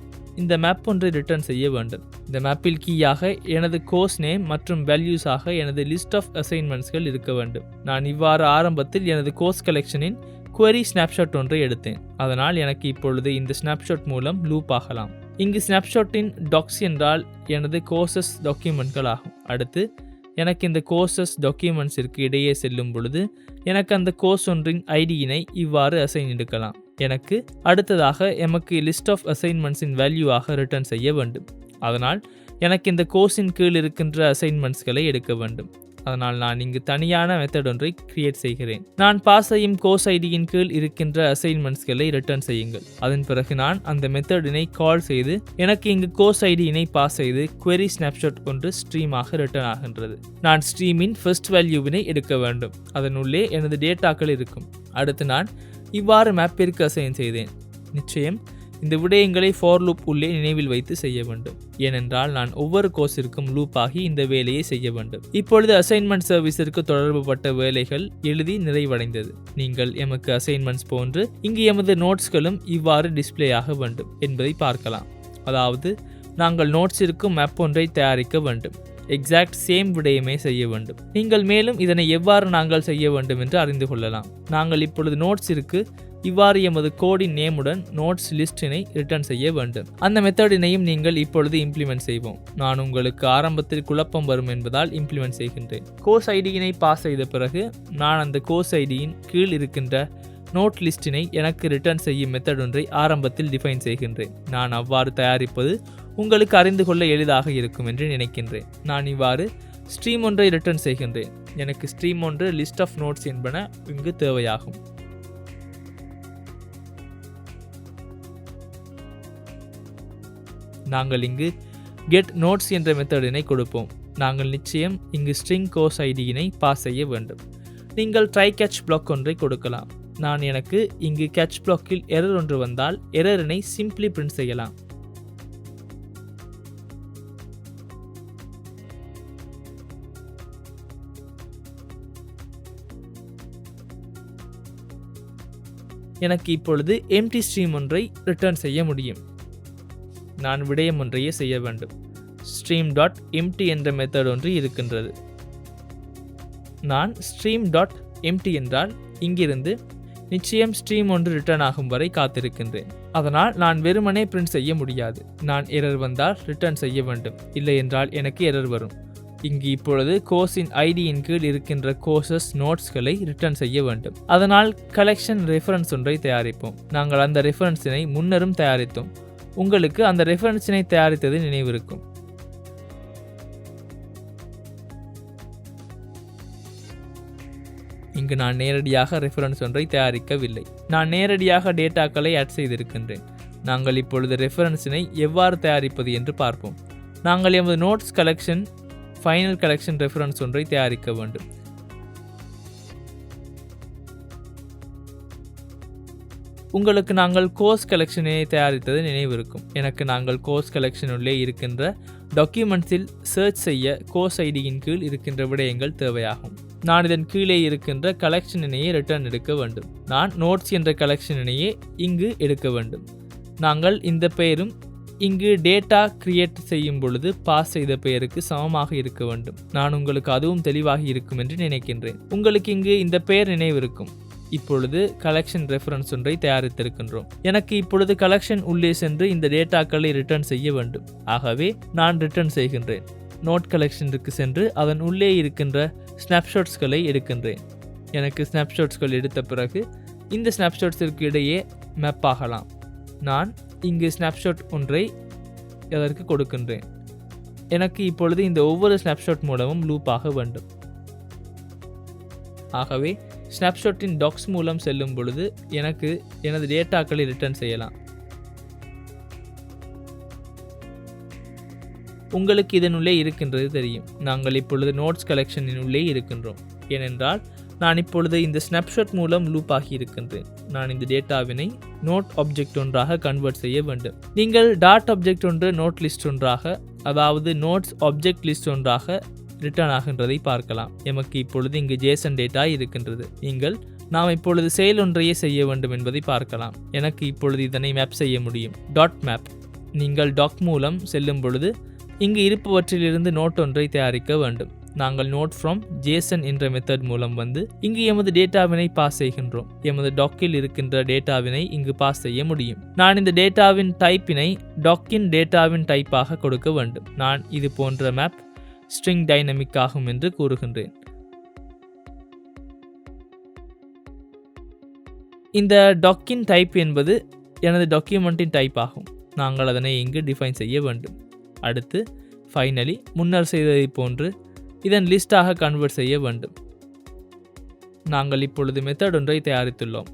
இந்த மேப் ஒன்றை ரிட்டர்ன் செய்ய வேண்டும். இந்த மேப்பில் கீயாக எனது கோர்ஸ் நேம் மற்றும் வேல்யூஸாக எனது லிஸ்ட் ஆஃப் அசைன்மெண்ட்ஸ்கள் இருக்க வேண்டும். நான் இவ்வாறு ஆரம்பத்தில் எனது கோர்ஸ் கலெக்ஷனின் query ஸ்னாப்ஷாட் ஒன்றை எடுத்தேன். அதனால் எனக்கு இப்பொழுது இந்த ஸ்னாப்ஷாட் மூலம் லூப் ஆகலாம். இங்கு ஸ்னாப்ஷாட்டின் டாக்ஸ் என்றால் எனது கோர்சஸ் டாக்குமெண்ட்கள் ஆகும். அடுத்து எனக்கு இந்த கோர்சஸ் டாக்குமெண்ட்ஸிற்கு இடையே செல்லும் பொழுது எனக்கு அந்த கோர்ஸ் ஒன்றின் ஐடியினை இவ்வாறு அசைன் எடுக்கலாம். எனக்கு அடுத்ததாக எமக்கு லிஸ்ட் ஆஃப் அசைன்மெண்ட்ஸின் வேல்யூவாக ரிட்டர்ன் செய்ய வேண்டும். அதனால் எனக்கு இந்த கோர்ஸின் கீழ் இருக்கின்ற அசைன்மெண்ட்ஸ்களை எடுக்க வேண்டும். அதனால் நான் இங்கு தனியான மெத்தட் ஒன்றை கிரியேட் செய்கிறேன். நான் பாஸ் செய்யும் கோர்ஸ் ஐடியின் கீழ் இருக்கின்ற அசைன்மெண்ட்ஸ்களை ரிட்டர்ன் செய்யுங்கள். அதன் பிறகு நான் அந்த மெத்தடினை கால் செய்து எனக்கு இங்கு கோர்ஸ் ஐடியினை பாஸ் செய்து query snapshot ஒன்று ஸ்ட்ரீமாக ரிட்டர்ன் ஆகின்றது. நான் ஸ்ட்ரீமின் ஃபர்ஸ்ட் வேல்யூவினை எடுக்க வேண்டும். அதனுள்ளே எனது டேட்டாக்கள் இருக்கும். அடுத்து நான் இவ்வாறு மேப்பிற்கு அசைன் செய்தேன். நிச்சயம் இந்த விடயங்களை ஃபார் லூப் உள்ளே நினைவில் வைத்து செய்ய வேண்டும். ஏனென்றால் நான் ஒவ்வொரு கோர்ஸிற்கும் லூப் ஆகி இந்த வேலையை செய்ய வேண்டும். இப்பொழுது அசைன்மெண்ட் சர்வீஸிற்கு தொடர்புபட்ட வேலைகள் எழுதி நிறைவடைந்தது. நீங்கள் எமக்கு அசைன்மெண்ட்ஸ் போன்று இங்கு எமது நோட்ஸ்களும் இவ்வாறு டிஸ்பிளே ஆக வேண்டும் என்பதை பார்க்கலாம். அதாவது நாங்கள் நோட்ஸிற்கும் மேப் ஒன்றை தயாரிக்க வேண்டும். எக்ஸாக்ட் சேம் விடயமே செய்ய வேண்டும். நீங்கள் மேலும் இதனை எவ்வாறு நாங்கள் செய்ய வேண்டும் என்று அறிந்து கொள்ளலாம். நாங்கள் இப்பொழுது நோட்ஸிற்கு இவ்வாறு எமது கோடின் நேமுடன் நோட்ஸ் லிஸ்டினை ரிட்டர்ன் செய்ய வேண்டும். அந்த மெத்தடினையும் நீங்கள் இப்பொழுது இம்ப்ளிமெண்ட் செய்வோம். நான் உங்களுக்கு ஆரம்பத்தில் குழப்பம் வரும் என்பதால் இம்ப்ளிமெண்ட் செய்கின்றேன். கோர்ஸ் ஐடியினை பாஸ் செய்த பிறகு நான் அந்த கோர்ஸ் ஐடியின் கீழ் இருக்கின்ற நோட் லிஸ்டினை எனக்கு ரிட்டர்ன் செய்யும் மெத்தட் ஒன்றை ஆரம்பத்தில் டிஃபைன் செய்கின்றேன். நான் அவ்வாறு தயாரிப்பது உங்களுக்கு அறிந்து கொள்ள எளிதாக இருக்கும் என்று நினைக்கின்றேன். நான் இவ்வாறு ஸ்ட்ரீம் ஒன்றை ரிட்டர்ன் செய்கின்றேன். எனக்கு ஸ்ட்ரீம் ஒன்று லிஸ்ட் ஆஃப் நோட்ஸ் என்பன இங்கு தேவையாகும். நாங்கள் இங்கு கெட் நோட்ஸ் என்ற மெத்தடினை கொடுப்போம். நாங்கள் நிச்சயம் இங்கு ஸ்ட்ரிங் கோர்ஸ் ஐடியினை பாஸ் செய்ய வேண்டும். நீங்கள் ட்ரை கேட்ச் பிளாக் ஒன்றை கொடுக்கலாம். நான் எனக்கு இங்கு கேட்ச் பிளாக்கில் எரர் ஒன்று வந்தால் எரரினை சிம்பிளி பிரிண்ட் செய்யலாம். எனக்கு இப்பொழுது எம்டி ஸ்ட்ரீம் ஒன்றை ரிட்டர்ன் செய்ய முடியும். நான் விடயம் ஒன்றையே செய்ய வேண்டும். ஸ்ட்ரீம் டாட் எம்டி என்ற மெத்தட் ஒன்று இருக்கின்றது. நான் ஸ்ட்ரீம் டாட் எம்டி என்றால் இங்கிருந்து நிச்சயம் ஸ்ட்ரீம் ஒன்று ரிட்டர்ன் ஆகும் வரை காத்திருக்கின்றேன். அதனால் நான் வெறுமனே பிரிண்ட் செய்ய முடியாது. நான் எரர் வந்தால் ரிட்டர்ன் செய்ய வேண்டும். இல்லை என்றால் எனக்கு எரர் வரும். இங்கு இப்பொழுது கோர்ஸின் ஐடியின் கீழ் இருக்கின்ற கோர்சஸ் நோட்ஸ்களை ரிட்டர்ன் செய்ய வேண்டும். அதனால் கலெக்ஷன் ரெஃபரன்ஸ் ஒன்றை தயாரிப்போம். நாங்கள் அந்த ரெஃபரன்ஸினை முன்னரும் தயாரித்தோம். உங்களுக்கு அந்த ரெஃபரன்ஸினை தயாரித்தது நினைவிருக்கும். இங்கு நான் நேரடியாக ரெஃபரன்ஸ் ஒன்றை தயாரிக்கவில்லை. நான் நேரடியாக டேட்டாக்களை ஆட் செய்திருக்கின்றேன். நாங்கள் இப்பொழுது ரெஃபரன்ஸினை எவ்வாறு தயாரிப்பது என்று பார்ப்போம். நாங்கள் எமது notes collection final collection reference ஒன்றை தயாரிக்க வேண்டும். உங்களுக்கு நாங்கள் கோர்ஸ் கலெக்ஷனை தயாரித்தது நினைவிருக்கும். எனக்கு நாங்கள் கோர்ஸ் கலெக்ஷன் உள்ளே இருக்கின்ற டாக்குமெண்ட்ஸில் சர்ச் செய்ய கோர்ஸ் ஐடியின் கீழ் இருக்கின்ற விடயங்கள் தேவையாகும். நான் இதன் கீழே இருக்கின்ற கலெக்ஷனினையே ரிட்டர்ன் எடுக்க வேண்டும். நான் நோட்ஸ் என்ற கலெக்ஷனினையே இங்கு எடுக்க வேண்டும். நாங்கள் இந்த பெயரும் இங்கு டேட்டா கிரியேட் செய்யும் பொழுது பாஸ் செய்த பெயருக்கு சமமாக இருக்க வேண்டும். நான் உங்களுக்கு அதுவும் தெளிவாக இருக்கும் என்று நினைக்கின்றேன். உங்களுக்கு இங்கு இந்த பெயர் நினைவிருக்கும். இப்பொழுது கலெக்ஷன் ரெஃபரன்ஸ் ஒன்றை தயாரித்திருக்கின்றோம். எனக்கு இப்பொழுது கலெக்ஷன் உள்ளே சென்று இந்த டேட்டாக்களை ரிட்டர்ன் செய்ய வேண்டும். ஆகவே நான் ரிட்டர்ன் செய்கின்றேன். நோட் கலெக்ஷனுக்கு சென்று அதன் உள்ளே இருக்கின்ற ஸ்னாப்ஷாட்ஸ்களை எடுக்கின்றேன். எனக்கு ஸ்னாப்ஷாட்ஸ்கள் எடுத்த பிறகு இந்த ஸ்னாப்ஷாட்ஸிற்கு இடையே மேப் ஆகலாம். நான் இங்கு ஸ்னாப்ஷாட் ஒன்றை அதற்கு கொடுக்கின்றேன். எனக்கு இப்பொழுது இந்த ஒவ்வொரு ஸ்னாப்ஷாட் மூலமும் லூப் ஆக வேண்டும். ஆகவே ஸ்னாப்ஷாட்டின் டாக்ஸ் மூலம் செல்லும் பொழுது எனக்கு எனது டேட்டாக்களை ரிட்டர்ன் செய்யலாம். உங்களுக்கு இதனுள்ளே இருக்கின்றது தெரியும். நாங்கள் இப்பொழுது நோட்ஸ் கலெக்ஷனின் உள்ளே இருக்கின்றோம். ஏனென்றால் நான் இப்பொழுது இந்த ஸ்னாப்ஷாட் மூலம் லூப் ஆகி இருக்கின்றேன். நான் இந்த டேட்டாவினை நோட் ஆப்ஜெக்ட் ஒன்றாக கன்வெர்ட் செய்ய வேண்டும். நீங்கள் டாட் ஆப்ஜெக்ட் ஒன்று நோட் லிஸ்ட் ஒன்றாக, அதாவது நோட்ஸ் ஆப்ஜெக்ட் லிஸ்ட் ஒன்றாக ரிட்டர்ன் ஆகின்றதை பார்க்கலாம். எமக்கு இப்பொழுது இங்கு ஜேசன் டேட்டா இருக்கின்றது. நாம் இப்பொழுது செயல் ஒன்றையே செய்ய வேண்டும் என்பதை பார்க்கலாம். எனக்கு இப்பொழுது இதனை மேப் செய்ய முடியும். Dot map. நீங்கள் டாக் மூலம் செல்லும் பொழுது இங்கு இருப்பவற்றிலிருந்து நோட் ஒன்றை தயாரிக்க வேண்டும். நாங்கள் நோட் ஃப்ரம் ஜேசன் என்ற மெத்தட் மூலம் வந்து இங்கு எமது டேட்டாவினை பாஸ் செய்கின்றோம். எமது டாக்கில் இருக்கின்ற டேட்டாவினை இங்கு பாஸ் செய்ய முடியும். நான் இந்த டேட்டாவின் டைப்பினை டாக்கின் டேட்டாவின் டைப்பாக கொடுக்க வேண்டும். நான் இது போன்ற மேப் ஸ்ட்ரிங் டைனமிக் ஆகும் என்று கூறுகின்றேன். இந்த டாக்கின் டைப் என்பது எனது டாக்குமெண்ட்டின் டைப் ஆகும். நாங்கள் அதனை இங்கு டிஃபைன் செய்ய வேண்டும். அடுத்து ஃபைனலி முன்னர் செய்ததை போன்று இதன் லிஸ்டாக கன்வெர்ட் செய்ய வேண்டும். நாங்கள் இப்பொழுது மெத்தட் ஒன்றை தயாரித்துள்ளோம்.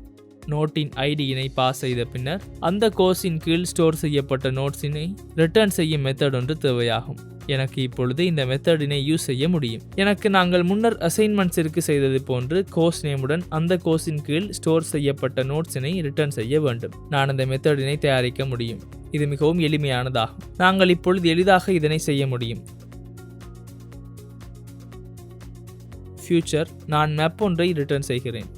நோட்டின் ஐடியினை பாஸ் செய்த பின்னர் அந்த கோர்ஸின் கீழ் ஸ்டோர் செய்யப்பட்ட நோட்ஸினை ரிட்டர்ன் செய்யும் மெத்தட் ஒன்று தேவையாகும். எனக்கு இப்பொழுது இந்த மெத்தடினை யூஸ் செய்ய முடியும். எனக்கு நாங்கள் முன்னர் அசைன்மெண்ட்ஸிற்கு செய்தது போன்று கோர்ஸ் நேமுடன் அந்த கோர்ஸின் கீழ் ஸ்டோர் செய்யப்பட்ட நோட்ஸினை ரிட்டர்ன் செய்ய வேண்டும். நான் அந்த மெத்தடினை தயாரிக்க முடியும். இது மிகவும் எளிமையானதாகும். நாங்கள் இப்பொழுது எளிதாக இதனை செய்ய முடியும். ஃபியூச்சர் நான் மேப் ஒன்றை ரிட்டர்ன் செய்கிறேன்.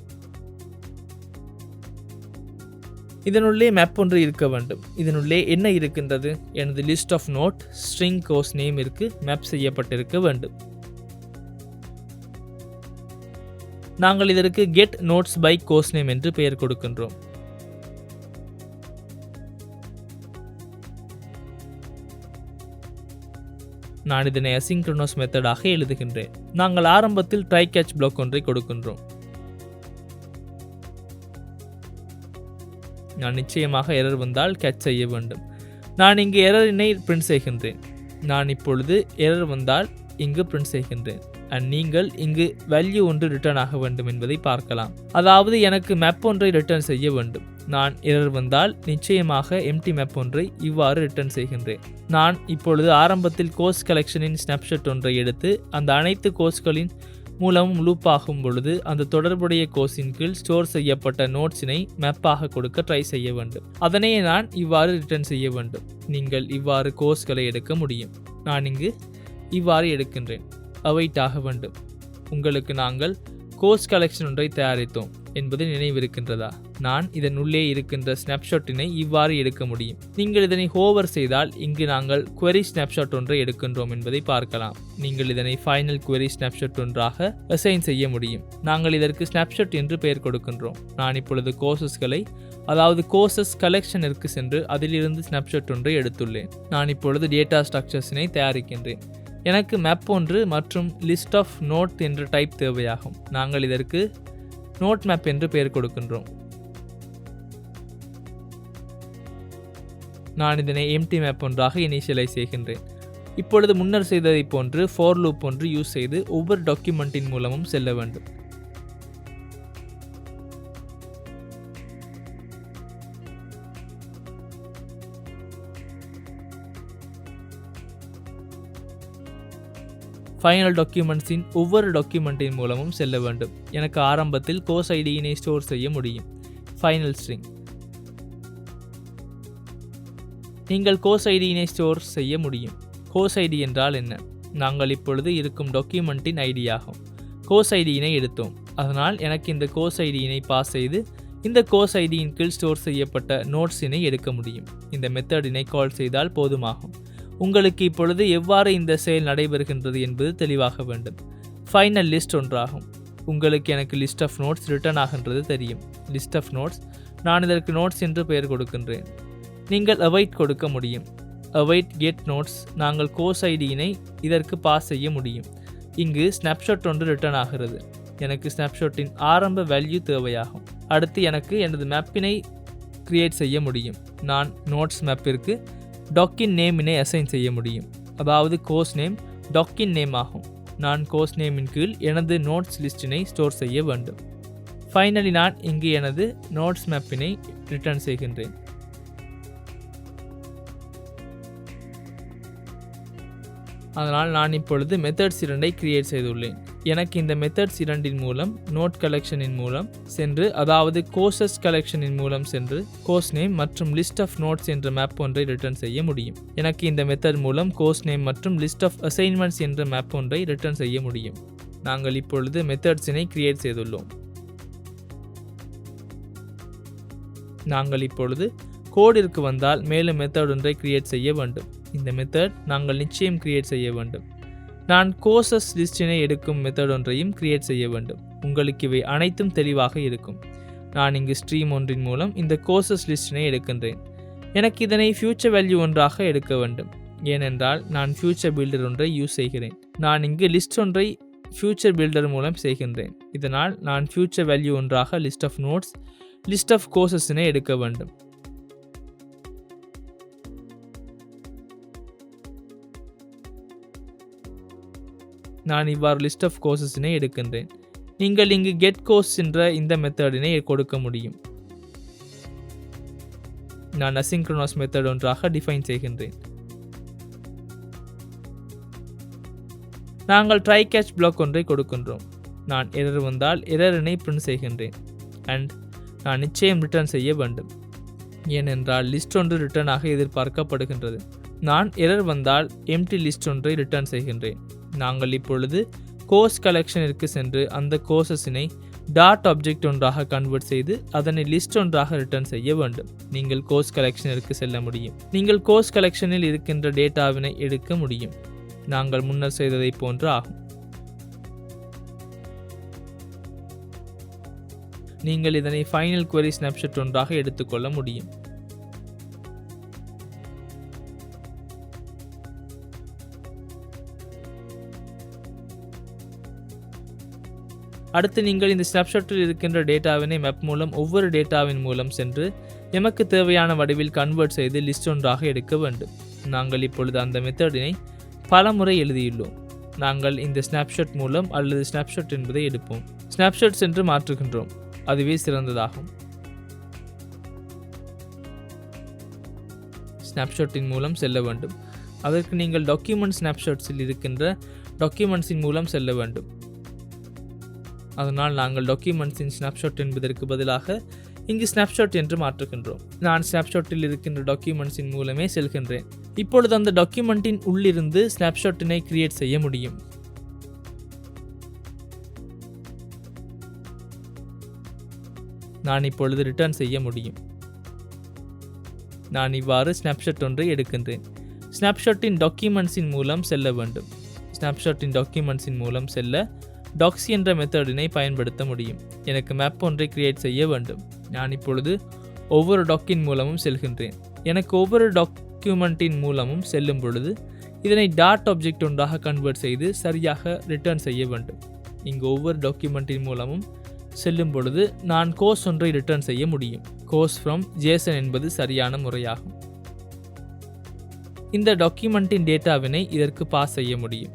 இதனுள்ளே மேப் ஒன்று இருக்க வேண்டும். இதனுள்ளே என்ன இருக்கின்றது? எனது list of note string course நேமிற்கு மேப் செய்யப்பட்டிருக்க வேண்டும். நாங்கள் இதற்கு get notes by course name என்று பெயர் கொடுக்கின்றோம். நான் இதனை அசிங்க்ரோனஸ் மெத்தடாக எழுதுகின்றேன். நாங்கள் ஆரம்பத்தில் ட்ரை கேட்ச் பிளாக் ஒன்றை கொடுக்கின்றோம். நான் நிச்சயமாக எரர் வந்தால் கேட்ச் செய்ய வேண்டும். நான் இங்கு எரரினை பிரிண்ட் செய்கின்றேன். நான் இப்பொழுது எரர் வந்தால் இங்கு பிரிண்ட் செய்கின்றேன். நீங்கள் இங்கு வேல்யூ ஒன்று ரிட்டர்ன் ஆக வேண்டும் என்பதை பார்க்கலாம். அதாவது எனக்கு மேப் ஒன்றை ரிட்டர்ன் செய்ய வேண்டும். நான் எரர் வந்தால் நிச்சயமாக எம்டி மேப் ஒன்றை இவ்வாறு ரிட்டர்ன் செய்கின்றேன். நான் இப்பொழுது ஆரம்பத்தில் கோர்ஸ் கலெக்ஷனின் ஸ்னாப்ஷாட் ஒன்றை எடுத்து அந்த அனைத்து கோர்ஸ்களின் மூலமும் லூப் ஆகும் பொழுது அந்த தொடர்புடைய கோர்ஸின் கீழ் ஸ்டோர் செய்யப்பட்ட நோட்ஸினை மேப்பாக கொடுக்க ட்ரை செய்ய வேண்டும். அதனை நான் இவ்வாறு ரிட்டர்ன் செய்ய வேண்டும். நீங்கள் இவ்வாறு கோர்ஸ்களை எடுக்க முடியும். நான் இங்கு இவ்வாறு எடுக்கின்றேன். அவைட் ஆக வேண்டும். உங்களுக்கு நாங்கள் கோர்ஸ் கலெக்ஷன் ஒன்றை தயாரித்தோம் என்பது நினைவிருக்கின்றதா? நான் இதன் உள்ளே இருக்கின்ற ஸ்னாப்ஷாட்டினை இவ்வாறு எடுக்க முடியும். நீங்கள் இதனை ஹோவர் செய்தால் இங்கு நாங்கள் query ஸ்னாப்ஷாட் ஒன்றை எடுக்கின்றோம் என்பதை பார்க்கலாம். நீங்கள் இதனை ஃபைனல் query ஸ்னாப்ஷாட் ஒன்றாக அசைன் செய்ய முடியும். நாங்கள் இதற்கு ஸ்னாப்ஷாட் என்று பெயர் கொடுக்கின்றோம். நான் இப்பொழுது கோர்சஸ் கலெக்ஷனிற்கு சென்று அதிலிருந்து ஸ்னாப்ஷாட் ஒன்றை எடுத்துள்ளேன். நான் இப்பொழுது டேட்டா ஸ்ட்ரக்சர்ஸினை தயாரிக்கின்றேன். எனக்கு மேப் ஒன்று மற்றும் லிஸ்ட் ஆஃப் நோட் என்ற டைப் தேவையாகும். நாங்கள் இதற்கு நோட் மேப் என்று பெயர் கொடுக்கின்றோம். நான் இதனை எம்டி மேப் ஒன்றாக இனிஷியலைஸ் செய்கின்றேன். இப்பொழுது முன்னர் செய்ததை போன்று ஃபார் லூப் ஒன்று யூஸ் செய்து ஒவ்வொரு டாக்குமெண்ட்டின் மூலமும் செல்ல வேண்டும். ஃபைனல் டாக்குமெண்ட்ஸின் ஒவ்வொரு டாக்குமெண்ட்டின் மூலமும் செல்ல வேண்டும். எனக்கு ஆரம்பத்தில் கோர்ஸ் ஐடியினை ஸ்டோர் செய்ய முடியும். Final string. நீங்கள் கோர்ஸ் ஐடியினை ஸ்டோர் செய்ய முடியும். கோர்ஸ் ஐடி என்றால் என்ன? நாங்கள் இப்பொழுது இருக்கும் டாக்குமெண்ட்டின் ஐடியாகும். கோர்ஸ் ஐடியினை எடுத்தோம். அதனால் எனக்கு இந்த கோர்ஸ் ஐடியினை பாஸ் செய்து இந்த கோர்ஸ் ஐடியின் கீழ் ஸ்டோர் செய்யப்பட்ட நோட்ஸினை எடுக்க முடியும். இந்த மெத்தடினை கால் செய்தால் போதுமாகும். உங்களுக்கு இப்பொழுது எவ்வாறு இந்த செயல் நடைபெறுகின்றது என்பது தெளிவாக வேண்டும். ஃபைனல் லிஸ்ட் ஒன்றாகும். உங்களுக்கு எனக்கு லிஸ்ட் ஆஃப் நோட்ஸ் ரிட்டர்ன் ஆகின்றது தெரியும். List of notes. நான் இதற்கு நோட்ஸ் என்று பெயர் கொடுக்கின்றேன். நீங்கள் அவைட் கொடுக்க முடியும். Await get notes. நாங்கள் கோர்ஸ் ஐடியினை இதற்கு பாஸ் செய்ய முடியும். இங்கு ஸ்னாப்ஷாட் ஒன்று ரிட்டர்ன் ஆகிறது. எனக்கு ஸ்னாப்ஷாட்டின் ஆரம்ப வேல்யூ தேவையாகும். அடுத்து எனக்கு எனது மேப்பினை கிரியேட் செய்ய முடியும். நான் நோட்ஸ் மேப்பிற்கு டாக்கின் நேமினை அசைன் செய்ய முடியும். அதாவது கோர்ஸ் நேம் டாக்கின் நேம் ஆகும். நான் கோர்ஸ் நேமின் கீழ் எனது நோட்ஸ் லிஸ்டினை ஸ்டோர் செய்ய வேண்டும். ஃபைனலி நான் இங்கு எனது நோட்ஸ் மேப்பினை ரிட்டர்ன் செய்கின்றேன். அதனால் நான் இப்பொழுது மெத்தட்ஸ் 2ஐ கிரியேட் செய்துள்ளேன். எனக்கு இந்த மெத்தட்ஸ் 2இன் மூலம் நோட் கலெக்ஷனின் மூலம் சென்று, அதாவது கோர்சஸ் கலெக்ஷனின் மூலம் சென்று கோர்ஸ் நேம் மற்றும் லிஸ்ட் ஆஃப் நோட்ஸ் என்ற மேப் ஒன்றை ரிட்டர்ன் செய்ய முடியும். எனக்கு இந்த மெத்தட் மூலம் கோர்ஸ் நேம் மற்றும் லிஸ்ட் ஆஃப் அசைன்மெண்ட்ஸ் என்ற மேப் ஒன்றை ரிட்டர்ன் செய்ய முடியும். நாங்கள் இப்பொழுது மெத்தட்ஸினை கிரியேட் செய்துள்ளோம். நாங்கள் இப்பொழுது கோடிற்கு வந்தால் மேலும் மெத்தட் ஒன்றை கிரியேட் செய்ய வேண்டும். இந்த மெத்தட் நாங்கள் நிச்சயம் கிரியேட் செய்ய வேண்டும். நான் கோர்சஸ் லிஸ்டினை எடுக்கும் மெத்தட் ஒன்றையும் கிரியேட் செய்ய வேண்டும். உங்களுக்கு இவை அனைத்தும் தெளிவாக இருக்கும். நான் இங்கு ஸ்ட்ரீம் ஒன்றின் மூலம் இந்த கோர்சஸ் லிஸ்டினை எடுக்கின்றேன். எனக்கு இதனை ஃபியூச்சர் வேல்யூ ஒன்றாக எடுக்க வேண்டும். ஏனென்றால் நான் ஃபியூச்சர் பில்டர் ஒன்றை யூஸ் செய்கிறேன். நான் இங்கு லிஸ்ட் ஒன்றை ஃபியூச்சர் பில்டர் மூலம் செய்கின்றேன். இதனால் நான் ஃபியூச்சர் வேல்யூ ஒன்றாக list of notes, list of கோர்சஸினை எடுக்க வேண்டும். நான் இவ்வாறு லிஸ்ட் ஆஃப் கோர்சஸினை எடுக்கின்றேன். நீங்கள் இங்கு கெட் கோர்ஸ் என்ற இந்த மெத்தடினை கொடுக்க முடியும். நான் அசிங்க்ரோனஸ் மெத்தட் ஒன்றாக டிஃபைன் செய்கின்றேன். நாங்கள் ட்ரை கேட்ச் பிளாக் ஒன்றை கொடுக்கின்றோம். நான் எரர் வந்தால் எரரினை பிரிண்ட் செய்கின்றேன். அண்ட் நான் நிச்சயம் ரிட்டர்ன் செய்ய வேண்டும், ஏனென்றால் லிஸ்ட் ஒன்று ரிட்டர்ன் ஆக எதிர்பார்க்கப்படுகின்றது. நான் எரர் வந்தால் எம்டி லிஸ்ட் ஒன்றை ரிட்டர்ன் செய்கின்றேன். நாங்கள் இப்பொழுது கோர்ஸ் கலெக்ஷனிற்கு சென்று அந்த கோர்சஸினை டாட் ஆப்ஜெக்ட் ஒன்றாக கன்வெர்ட் செய்து அதனை லிஸ்ட் ஒன்றாக ரிட்டர்ன் செய்ய வேண்டும். நீங்கள் கோர்ஸ் கலெக்ஷனிற்கு செல்ல முடியும். நீங்கள் கோர்ஸ் கலெக்ஷனில் இருக்கின்ற டேட்டாவினை எடுக்க முடியும். நாங்கள் முன்னர் செய்ததை போன்று ஆகும். நீங்கள் இதனை ஃபைனல் query snapshot ஒன்றாக எடுத்துக்கொள்ள முடியும். அடுத்து நீங்கள் இந்த ஸ்னாப்ஷாட்டில் இருக்கின்ற டேட்டாவினை மேப் மூலம் ஒவ்வொரு டேட்டாவின் மூலம் சென்று எமக்கு தேவையான வடிவில் கன்வெர்ட் செய்து லிஸ்ட் ஒன்றாக எடுக்க வேண்டும். நாங்கள் இப்பொழுது அந்த மெத்தடினை பல முறை எழுதியுள்ளோம். நாங்கள் இந்த ஸ்னாப்ஷாட் மூலம் அல்லது ஸ்னாப்ஷாட் என்பதை எடுப்போம். ஸ்னாப்ஷாட் சென்று மாற்றுகின்றோம். அதுவே சிறந்ததாகும். ஸ்னாப்ஷாட்டின் மூலம் செல்ல வேண்டும். அதற்கு நீங்கள் டாக்குமெண்ட் ஸ்னாப்ஷாட்ஸில் இருக்கின்ற டாக்குமெண்ட்ஸின் மூலம் செல்ல வேண்டும். அதனால் நாங்கள் டாக்குமெண்ட்ஸின் ஸ்னாப்ஷாட் என்பதற்கு பதிலாக இங்கு ஸ்னாப்ஷாட் என்று மாற்றுகின்றோம். நான் ஸ்னாப்ஷாட்டில் இருக்கின்ற டாக்குமெண்ட்ஸின் மூலமே செல்கின்றேன். இப்பொழுது அந்த டாக்குமெண்ட்டின் உள்ளிருந்து ஸ்னாப்ஷாட்டினை கிரியேட் செய்ய முடியும். நான் இப்பொழுது ரிட்டர்ன் செய்ய முடியும். நான் இவ்வாறு ஸ்னாப்ஷாட் ஒன்றை எடுக்கின்றேன். ஸ்னாப்ஷாட்டின் டாக்குமெண்ட்ஸின் மூலம் செல்ல வேண்டும். ஸ்னாப்ஷாட்டின் டாக்குமெண்ட்ஸின் மூலம் செல்ல டாக்ஸி என்ற மெத்தடினை பயன்படுத்த முடியும். எனக்கு மேப் ஒன்றை கிரியேட் செய்ய வேண்டும். நான் இப்பொழுது ஒவ்வொரு டாக்கின் மூலமும் செல்கின்றேன். எனக்கு ஒவ்வொரு டாக்குமெண்ட்டின் மூலமும் செல்லும் பொழுது இதனை டாட் ஆப்ஜெக்ட் ஒன்றாக கன்வெர்ட் செய்து சரியாக ரிட்டர்ன் செய்ய வேண்டும். இங்கு ஒவ்வொரு டாக்குமெண்ட்டின் மூலமும் செல்லும் பொழுது நான் கோர்ஸ் ஒன்றை ரிட்டர்ன் செய்ய முடியும். கோர்ஸ் ஃப்ரம் ஜேசன் என்பது சரியான முறையாகும். இந்த டாக்குமெண்ட்டின் டேட்டாவினை இதற்கு பாஸ் செய்ய முடியும்.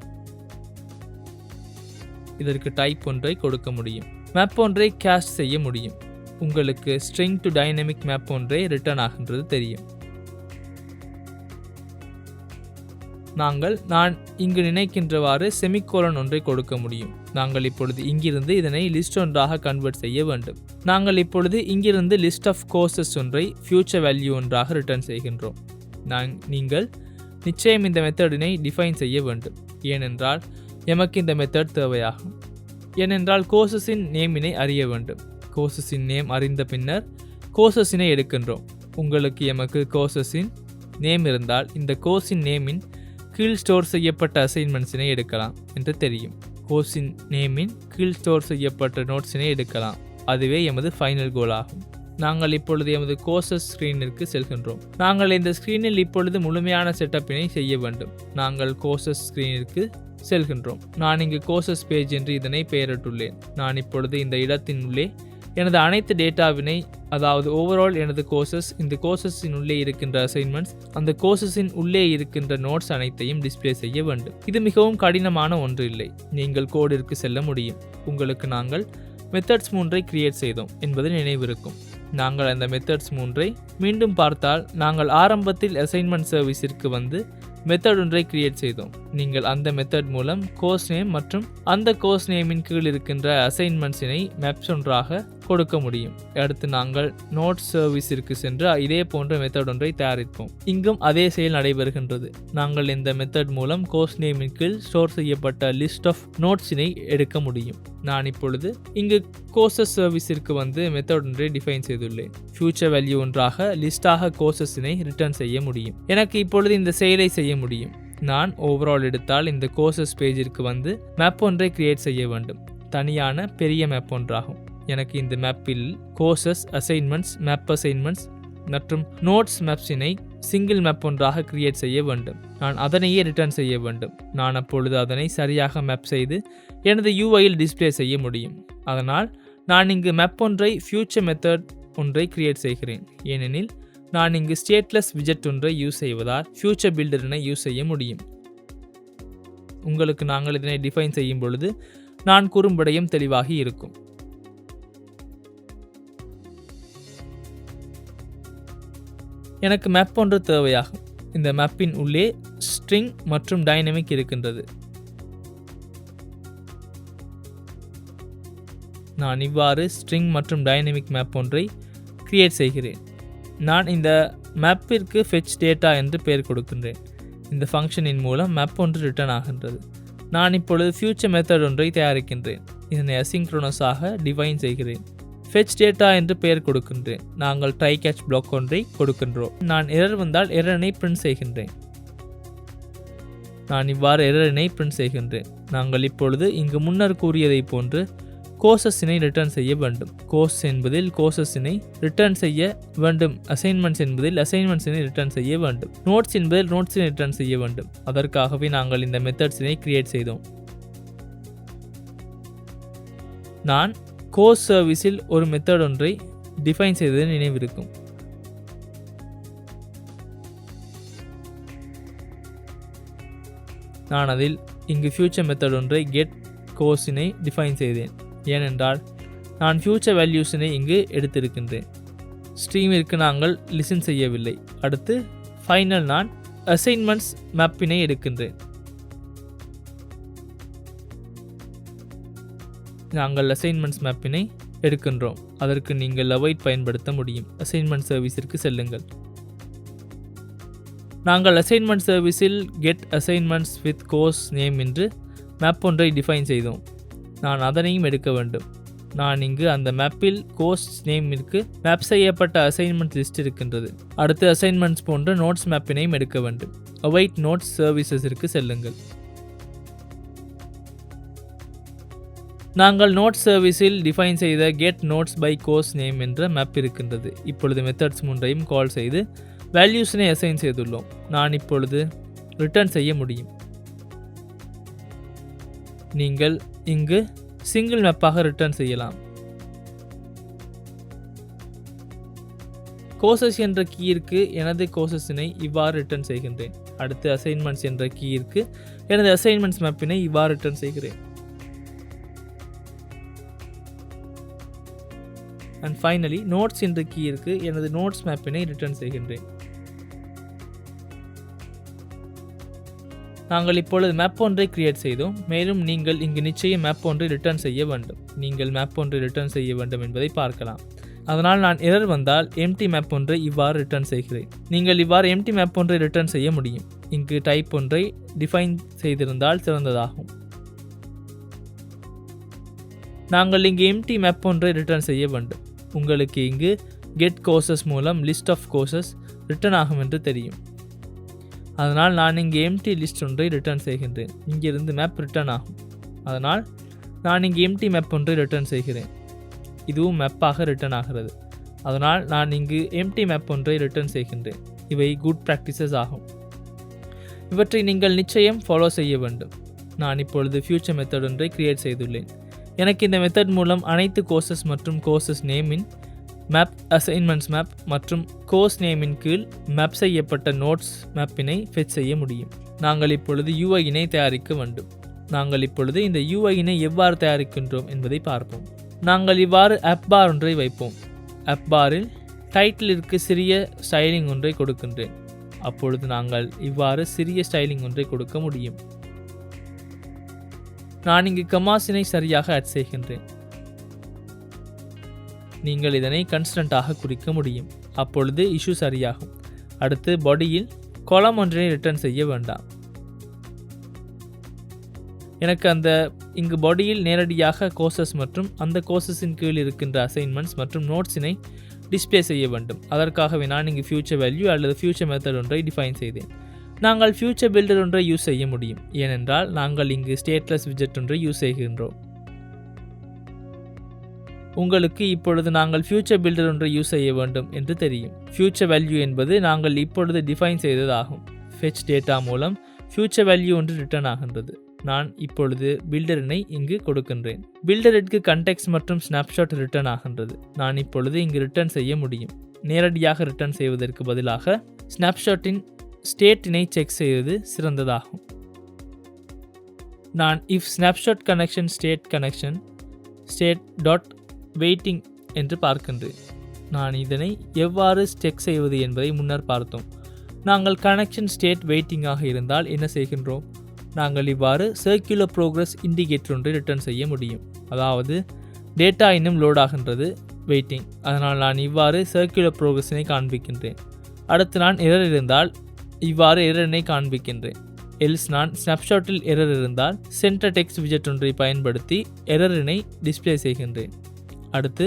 இதற்கு டைப் ஒன்றை கொடுக்க முடியும். மேப் ஒன்றை கேஸ்ட் செய்ய முடியும். உங்களுக்கு ஸ்ட்ரிங் டு டைனமிக் மேப் ஒன்றை ரிட்டர்ன் ஆகின்றது தெரியும். நான் இங்கு நினைக்கின்றவாறு செமிகோலன் ஒன்றை கொடுக்க முடியும். நாங்கள் இப்பொழுது இங்கிருந்து இதனை லிஸ்ட் ஒன்றாக கன்வெர்ட் செய்ய வேண்டும். நாங்கள் இப்பொழுது இங்கிருந்து லிஸ்ட் ஆஃப் கோர்சஸ் ஒன்றை ஃபியூச்சர் வேல்யூ ஒன்றாக ரிட்டர்ன் செய்கின்றோம். நீங்கள் நிச்சயம் இந்த மெத்தடினை டிஃபைன் செய்ய வேண்டும், ஏனென்றால் எமக்கு இந்த மெத்தட் தேவையாகும். ஏனென்றால் கோர்சஸின் நேமினை அறிய வேண்டும். கோர்சஸின் நேம் அறிந்த பின்னர் கோர்சஸினை எடுக்கின்றோம். உங்களுக்கு எமக்கு கோர்சஸின் நேம் இருந்தால் இந்த கோர்ஸின் நேமின் கீழ் ஸ்டோர் செய்யப்பட்ட அசைன்மெண்ட்ஸினை எடுக்கலாம் என்று தெரியும். கோர்ஸின் நேமின் கீழ் ஸ்டோர் செய்யப்பட்ட நோட்ஸினை எடுக்கலாம். அதுவே எமது ஃபைனல் கோல் ஆகும். நாங்கள் இப்பொழுது எமது கோர்சஸ் ஸ்க்ரீனிற்கு செல்கின்றோம். நாங்கள் இந்த ஸ்க்ரீனில் இப்பொழுது முழுமையான செட்டப்பினை செய்ய வேண்டும். நாங்கள் கோர்சஸ் ஸ்க்ரீனிற்கு செல்கின்றோம். நான் இங்கு கோர்சஸ் பேஜ் என்று இதனை பெயரிட்டுள்ளேன். நான் இப்பொழுது இந்த இடத்தின் உள்ளே எனது அனைத்து டேட்டாவினை, அதாவது ஓவரால் எனது கோர்சஸ், இந்த கோர்சஸின் உள்ளே இருக்கின்ற அசைன்மெண்ட்ஸ், அந்த கோர்சஸின் உள்ளே இருக்கின்ற நோட்ஸ் அனைத்தையும் டிஸ்பிளே செய்ய வேண்டும். இது மிகவும் கடினமான ஒன்று இல்லை. நீங்கள் கோடிற்கு செல்ல முடியும். உங்களுக்கு நாங்கள் மெத்தட்ஸ் 3ஐ கிரியேட் செய்தோம் என்பது நினைவிருக்கும். நாங்கள் அந்த மெத்தட்ஸ் 3ஐ மீண்டும் பார்த்தால், நாங்கள் ஆரம்பத்தில் அசைன்மெண்ட் சர்வீஸிற்கு வந்து மெத்தட் ஒன்றை கிரியேட் செய்தோம். நீங்கள் அந்த மெத்தட் மூலம் கோர்ஸ் நேம் மற்றும் அந்த கோர்ஸ் நேமின் கீழ் இருக்கின்ற அசைன்மெண்ட்ஸினை மேப்ஸ் ஒன்றாக கொடுக்க முடியும். அடுத்து நாங்கள் நோட்ஸ் சர்வீஸிற்கு சென்று இதே போன்ற மெத்தட் ஒன்றை தயாரிப்போம். இங்கும் அதே செயல் நடைபெறுகின்றது. நாங்கள் இந்த மெத்தட் மூலம் கோர்ஸ் நேமின் கீழ் ஸ்டோர் செய்யப்பட்ட லிஸ்ட் ஆஃப் நோட்ஸினை எடுக்க முடியும். நான் இப்பொழுது இங்கு கோர்சஸ் சர்வீஸிற்கு வந்து மெத்தட் ஒன்றை டிஃபைன் செய்துள்ளேன். ஃபியூச்சர் வேல்யூ ஒன்றாக லிஸ்டாக கோர்சஸினை ரிட்டர்ன் செய்ய முடியும். எனக்கு இப்பொழுது இந்த செயலை செய்ய முடியும். நான் ஓவரால் எடுத்தால் இந்த கோர்சஸ் பேஜிற்கு வந்து மேப் ஒன்றை கிரியேட் செய்ய வேண்டும். தனியான பெரிய மேப் ஒன்றாகும். எனக்கு இந்த மேப்பில் கோர்சஸ், அசைன்மெண்ட்ஸ், மேப் அசைன்மெண்ட்ஸ், மற்றும் நோட்ஸ் மேப்ஸினை சிங்கிள் மேப் ஒன்றாக கிரியேட் செய்ய வேண்டும். நான் அதனையே ரிட்டர்ன் செய்ய வேண்டும். நான் அப்பொழுது அதனை சரியாக மேப் செய்து எனது UIயில் டிஸ்ப்ளே செய்ய முடியும். அதனால் நான் இங்கு மேப் ஒன்றை ஃபியூச்சர் மெத்தட் ஒன்றை கிரியேட் செய்கிறேன். ஏனெனில் நான் இங்கு ஸ்டேட்லெஸ் விஜெட் ஒன்றை யூஸ் செய்வதால் ஃபியூச்சர் பில்டரினை யூஸ் செய்ய முடியும். உங்களுக்கு நாங்கள் இதனை டிஃபைன் செய்யும் பொழுது நான் கூறும் விடயம் தெளிவாகி இருக்கும். எனக்கு மேப் ஒன்று தேவையாகும். இந்த மேப்பின் உள்ளே ஸ்ட்ரிங் மற்றும் டைனமிக் இருக்கின்றது. நான் இவ்வாறு ஸ்ட்ரிங் மற்றும் டைனமிக் மேப் ஒன்றை கிரியேட் செய்கிறேன். நான் இந்த மேப்பிற்கு fetch data என்று பெயர் கொடுக்கின்றேன். இந்த ஃபங்க்ஷனின் மூலம் மேப் ஒன்று ரிட்டர்ன் ஆகின்றது. நான் இப்பொழுது ஃபியூச்சர் மெத்தட் ஒன்றை தயாரிக்கின்றேன். இதனை அசிங்க்ரோனஸாக டிஃபைன் செய்கிறேன். fetch data என்று பெயர் கொடுக்கின்றேன். நாங்கள் ட்ரை கேட்ச் பிளாக் ஒன்றை கொடுக்கின்றோம். நான் எரர் வந்தால் எரரினை பிரிண்ட் செய்கின்றேன். நான் இவ்வாறு எரரினை பிரிண்ட் செய்கின்றேன். நாங்கள் இப்பொழுது இங்கு முன்னர் கூறியதை போன்று கோர்சஸினை ரிட்டர்ன் செய்ய வேண்டும். கோர்ஸ் என்பதில் கோர்சஸினை ரிட்டர்ன் செய்ய வேண்டும். அசைன்மெண்ட்ஸ் என்பதில் அசைன்மெண்ட்ஸினை ரிட்டர்ன் செய்ய வேண்டும். நோட்ஸ் என்பதில் நோட்ஸினை ரிட்டர்ன் செய்ய வேண்டும். அதற்காகவே நாங்கள் இந்த மெத்தட்ஸினை கிரியேட் செய்தோம். நான் கோர்ஸ் சர்வீஸில் ஒரு மெத்தட் ஒன்றை டிஃபைன் செய்தது நினைவிருக்கும். நான் அதில் இங்கு ஃபியூச்சர் மெத்தட் ஒன்றை கெட் கோர்ஸினை டிஃபைன் செய்தேன். ஏனென்றால் நான் ஃபியூச்சர் வேல்யூஸினை இங்கு எடுத்திருக்கின்றேன். ஸ்ட்ரீமிற்கு நாங்கள் லிசன் செய்யவில்லை. அடுத்து ஃபைனல் நான் அசைன்மெண்ட்ஸ் மேப்பினை எடுக்கின்றேன். நாங்கள் அசைன்மெண்ட்ஸ் மேப்பினை எடுக்கின்றோம். அதற்கு நீங்கள் அவாய்ட் பயன்படுத்த முடியும். அசைன்மெண்ட் சர்வீஸிற்கு செல்லுங்கள். நாங்கள் அசைன்மெண்ட் சர்வீஸில் get assignments with course name என்று மேப் ஒன்றை டிஃபைன் செய்தோம். நான் அதனையும் எடுக்க வேண்டும். நான் இங்கு அந்த மேப்பில் கோர்ஸ் நேமிற்கு மேப் செய்யப்பட்ட அசைன்மெண்ட் லிஸ்ட் இருக்கின்றது. அடுத்து அசைன்மெண்ட்ஸ் போன்ற நோட்ஸ் மேப்பினையும் எடுக்க வேண்டும். அவைட் நோட்ஸ் சர்வீசஸிற்கு செல்லுங்கள். நாங்கள் நோட்ஸ் சர்வீஸில் டிஃபைன் செய்த get notes by course name என்ற மேப் இருக்கின்றது. இப்பொழுது மெத்தட்ஸ் மூன்றையும் கால் செய்து வேல்யூஸினை அசைன் செய்துள்ளோம். நான் இப்பொழுது ரிட்டர்ன் செய்ய முடியும். நீங்கள் இங்கு சிங்கிள் மேப்பாக ரிட்டர்ன் செய்யலாம். கோர்சஸ் என்ற கீயிற்கு எனது கோர்சஸினை இவ்வாறு ரிட்டர்ன் செய்கின்றேன். அடுத்து அசைன்மெண்ட்ஸ் என்ற கீயிற்கு எனது அசைன்மெண்ட்ஸ் மேப்பினை இவ்வாறு ரிட்டர்ன் செய்கிறேன். அண்ட் ஃபைனலி நோட்ஸ் என்ற கீயிற்கு எனது நோட்ஸ் மேப்பினை ரிட்டர்ன் செய்கின்றேன். நாங்கள் இப்பொழுது மேப் ஒன்றை கிரியேட் செய்தோம். மேலும் நீங்கள் இங்கு நிச்சயம் மேப் ஒன்றை ரிட்டர்ன் செய்ய வேண்டும். நீங்கள் மேப் ஒன்றை ரிட்டர்ன் செய்ய வேண்டும் என்பதை பார்க்கலாம். அதனால் நான் எரர் வந்தால் எம்டி மேப் ஒன்றை இவ்வாறு ரிட்டர்ன் செய்கிறேன். நீங்கள் இவ்வாறு எம்டி மேப் ஒன்றை ரிட்டர்ன் செய்ய முடியும். இங்கு டைப் ஒன்றை டிஃபைன் செய்திருந்தால் சிறந்ததாகும். நாங்கள் இங்கு எம்டி மேப் ஒன்றை ரிட்டர்ன் செய்ய வேண்டும். உங்களுக்கு இங்கு கெட் கோர்சஸ் மூலம் லிஸ்ட் ஆஃப் கோர்சஸ் ரிட்டர்ன் ஆகும் என்று தெரியும். அதனால் நான் இங்கு எம்டி லிஸ்ட் ஒன்றை ரிட்டர்ன் செய்கின்றேன். இங்கிருந்து மேப் ரிட்டர்ன் ஆகும். அதனால் நான் இங்கு எம்டி மேப் ஒன்றை ரிட்டர்ன் செய்கிறேன். இதுவும் மேப்பாக ரிட்டர்ன் ஆகிறது. அதனால் நான் இங்கு எம்டி மேப் ஒன்றை ரிட்டர்ன் செய்கின்றேன். இவை குட் ப்ராக்டிசஸ் ஆகும். இவற்றை நீங்கள் நிச்சயம் ஃபாலோ செய்ய வேண்டும். நான் இப்பொழுது ஃபியூச்சர் மெத்தட் ஒன்றை கிரியேட் செய்துள்ளேன். எனக்கு இந்த மெத்தட் மூலம் அனைத்து கோர்சஸ் மற்றும் கோர்சஸ் நேமின் மேப், அசைன்மெண்ட்ஸ் மேப் மற்றும் கோர்ஸ் நேமின் கீழ் மேப் செய்யப்பட்ட நோட்ஸ் மேப்பினை ஃபெச் செய்ய முடியும். நாங்கள் இப்பொழுது UIயினை தயாரிக்க வேண்டும். நாங்கள் இப்பொழுது இந்த UIயினை எவ்வாறு தயாரிக்கின்றோம் என்பதை பார்ப்போம். நாங்கள் இவ்வாறு ஆப் பார் ஒன்றை வைப்போம். ஆப் பாரில் டைட்டிலிற்கு சிறிய ஸ்டைலிங் ஒன்றை கொடுக்கின்றேன். அப்பொழுது நாங்கள் இவ்வாறு சிறிய ஸ்டைலிங் ஒன்றை கொடுக்க முடியும். நான் இங்கு கமாஸினை சரியாக ஆட் செய்கின்றேன். நீங்கள் இதனை கன்ஸ்டன்டாக குறிக்க முடியும். அப்பொழுது இஷ்யூ சரியாகும். அடுத்து பாடியில் காலம் ஒன்றினை ரிட்டர்ன் செய்ய வேண்டாம். எனக்கு இங்கு பாடியில் நேரடியாக கோர்சஸ் மற்றும் அந்த கோர்சஸின் கீழ் இருக்கின்ற அசைன்மெண்ட்ஸ் மற்றும் நோட்ஸினை டிஸ்ப்ளே செய்ய வேண்டும். அதற்காகவே நான் இங்கு ஃபியூச்சர் வேல்யூ அல்லது ஃபியூச்சர் மெத்தட் ஒன்றை டிஃபைன் செய்தேன். நாங்கள் ஃபியூச்சர் பில்டர் ஒன்றை யூஸ் செய்ய முடியும். ஏனென்றால் நாங்கள் இங்கு ஸ்டேட்லெஸ் விஜெட் ஒன்றை யூஸ் செய்கின்றோம். உங்களுக்கு இப்பொழுது நாங்கள் ஃபியூச்சர் பில்டர் ஒன்றை யூஸ் செய்ய வேண்டும் என்று தெரியும். ஃபியூச்சர் வேல்யூ என்பது நாங்கள் இப்பொழுது டிஃபைன் செய்ததாகும். ஃபெச் டேட்டா மூலம் ஃபியூச்சர் வேல்யூ ஒன்று ரிட்டர்ன் ஆகின்றது. நான் இப்பொழுது பில்டரினை இங்கு கொடுக்கின்றேன். பில்டருக்கு கண்டெக்ஸ்ட் மற்றும் ஸ்னாப்ஷாட் ரிட்டர்ன் ஆகின்றது. நான் இப்பொழுது இங்கு ரிட்டர்ன் செய்ய முடியும். நேரடியாக ரிட்டர்ன் செய்வதற்கு பதிலாக ஸ்னாப்ஷாட்டின் ஸ்டேட்டினை செக் செய்வது சிறந்ததாகும். நான் if snapshot connection state dot waiting என்று பார்க்கின்றேன். நான் இதனை எவ்வாறு செக் செய்வது என்பதை முன்னர் பார்த்தோம். நாங்கள் கனெக்ஷன் ஸ்டேட் வெயிட்டிங்காக இருந்தால் என்ன செய்கின்றோம்? நாங்கள் இவ்வாறு சர்க்குலர் ப்ரோக்ரஸ் இண்டிகேட்டர் ஒன்றை ரிட்டர்ன் செய்ய முடியும். அதாவது டேட்டா இன்னும் லோட் ஆகின்றது, வெயிட்டிங். அதனால் நான் இவ்வாறு சர்க்குலர் ப்ரோக்ரஸினை காண்பிக்கின்றேன். அடுத்து நான் எரர் இருந்தால் இவ்வாறு எரரினை காண்பிக்கின்றேன். எல்ஸ் நான் ஸ்னாப்ஷாட்டில் எரர் இருந்தால் சென்டர் டெக்ஸ்ட் விஜெட் ஒன்றை பயன்படுத்தி எரரினை டிஸ்பிளே செய்கின்றேன். அடுத்து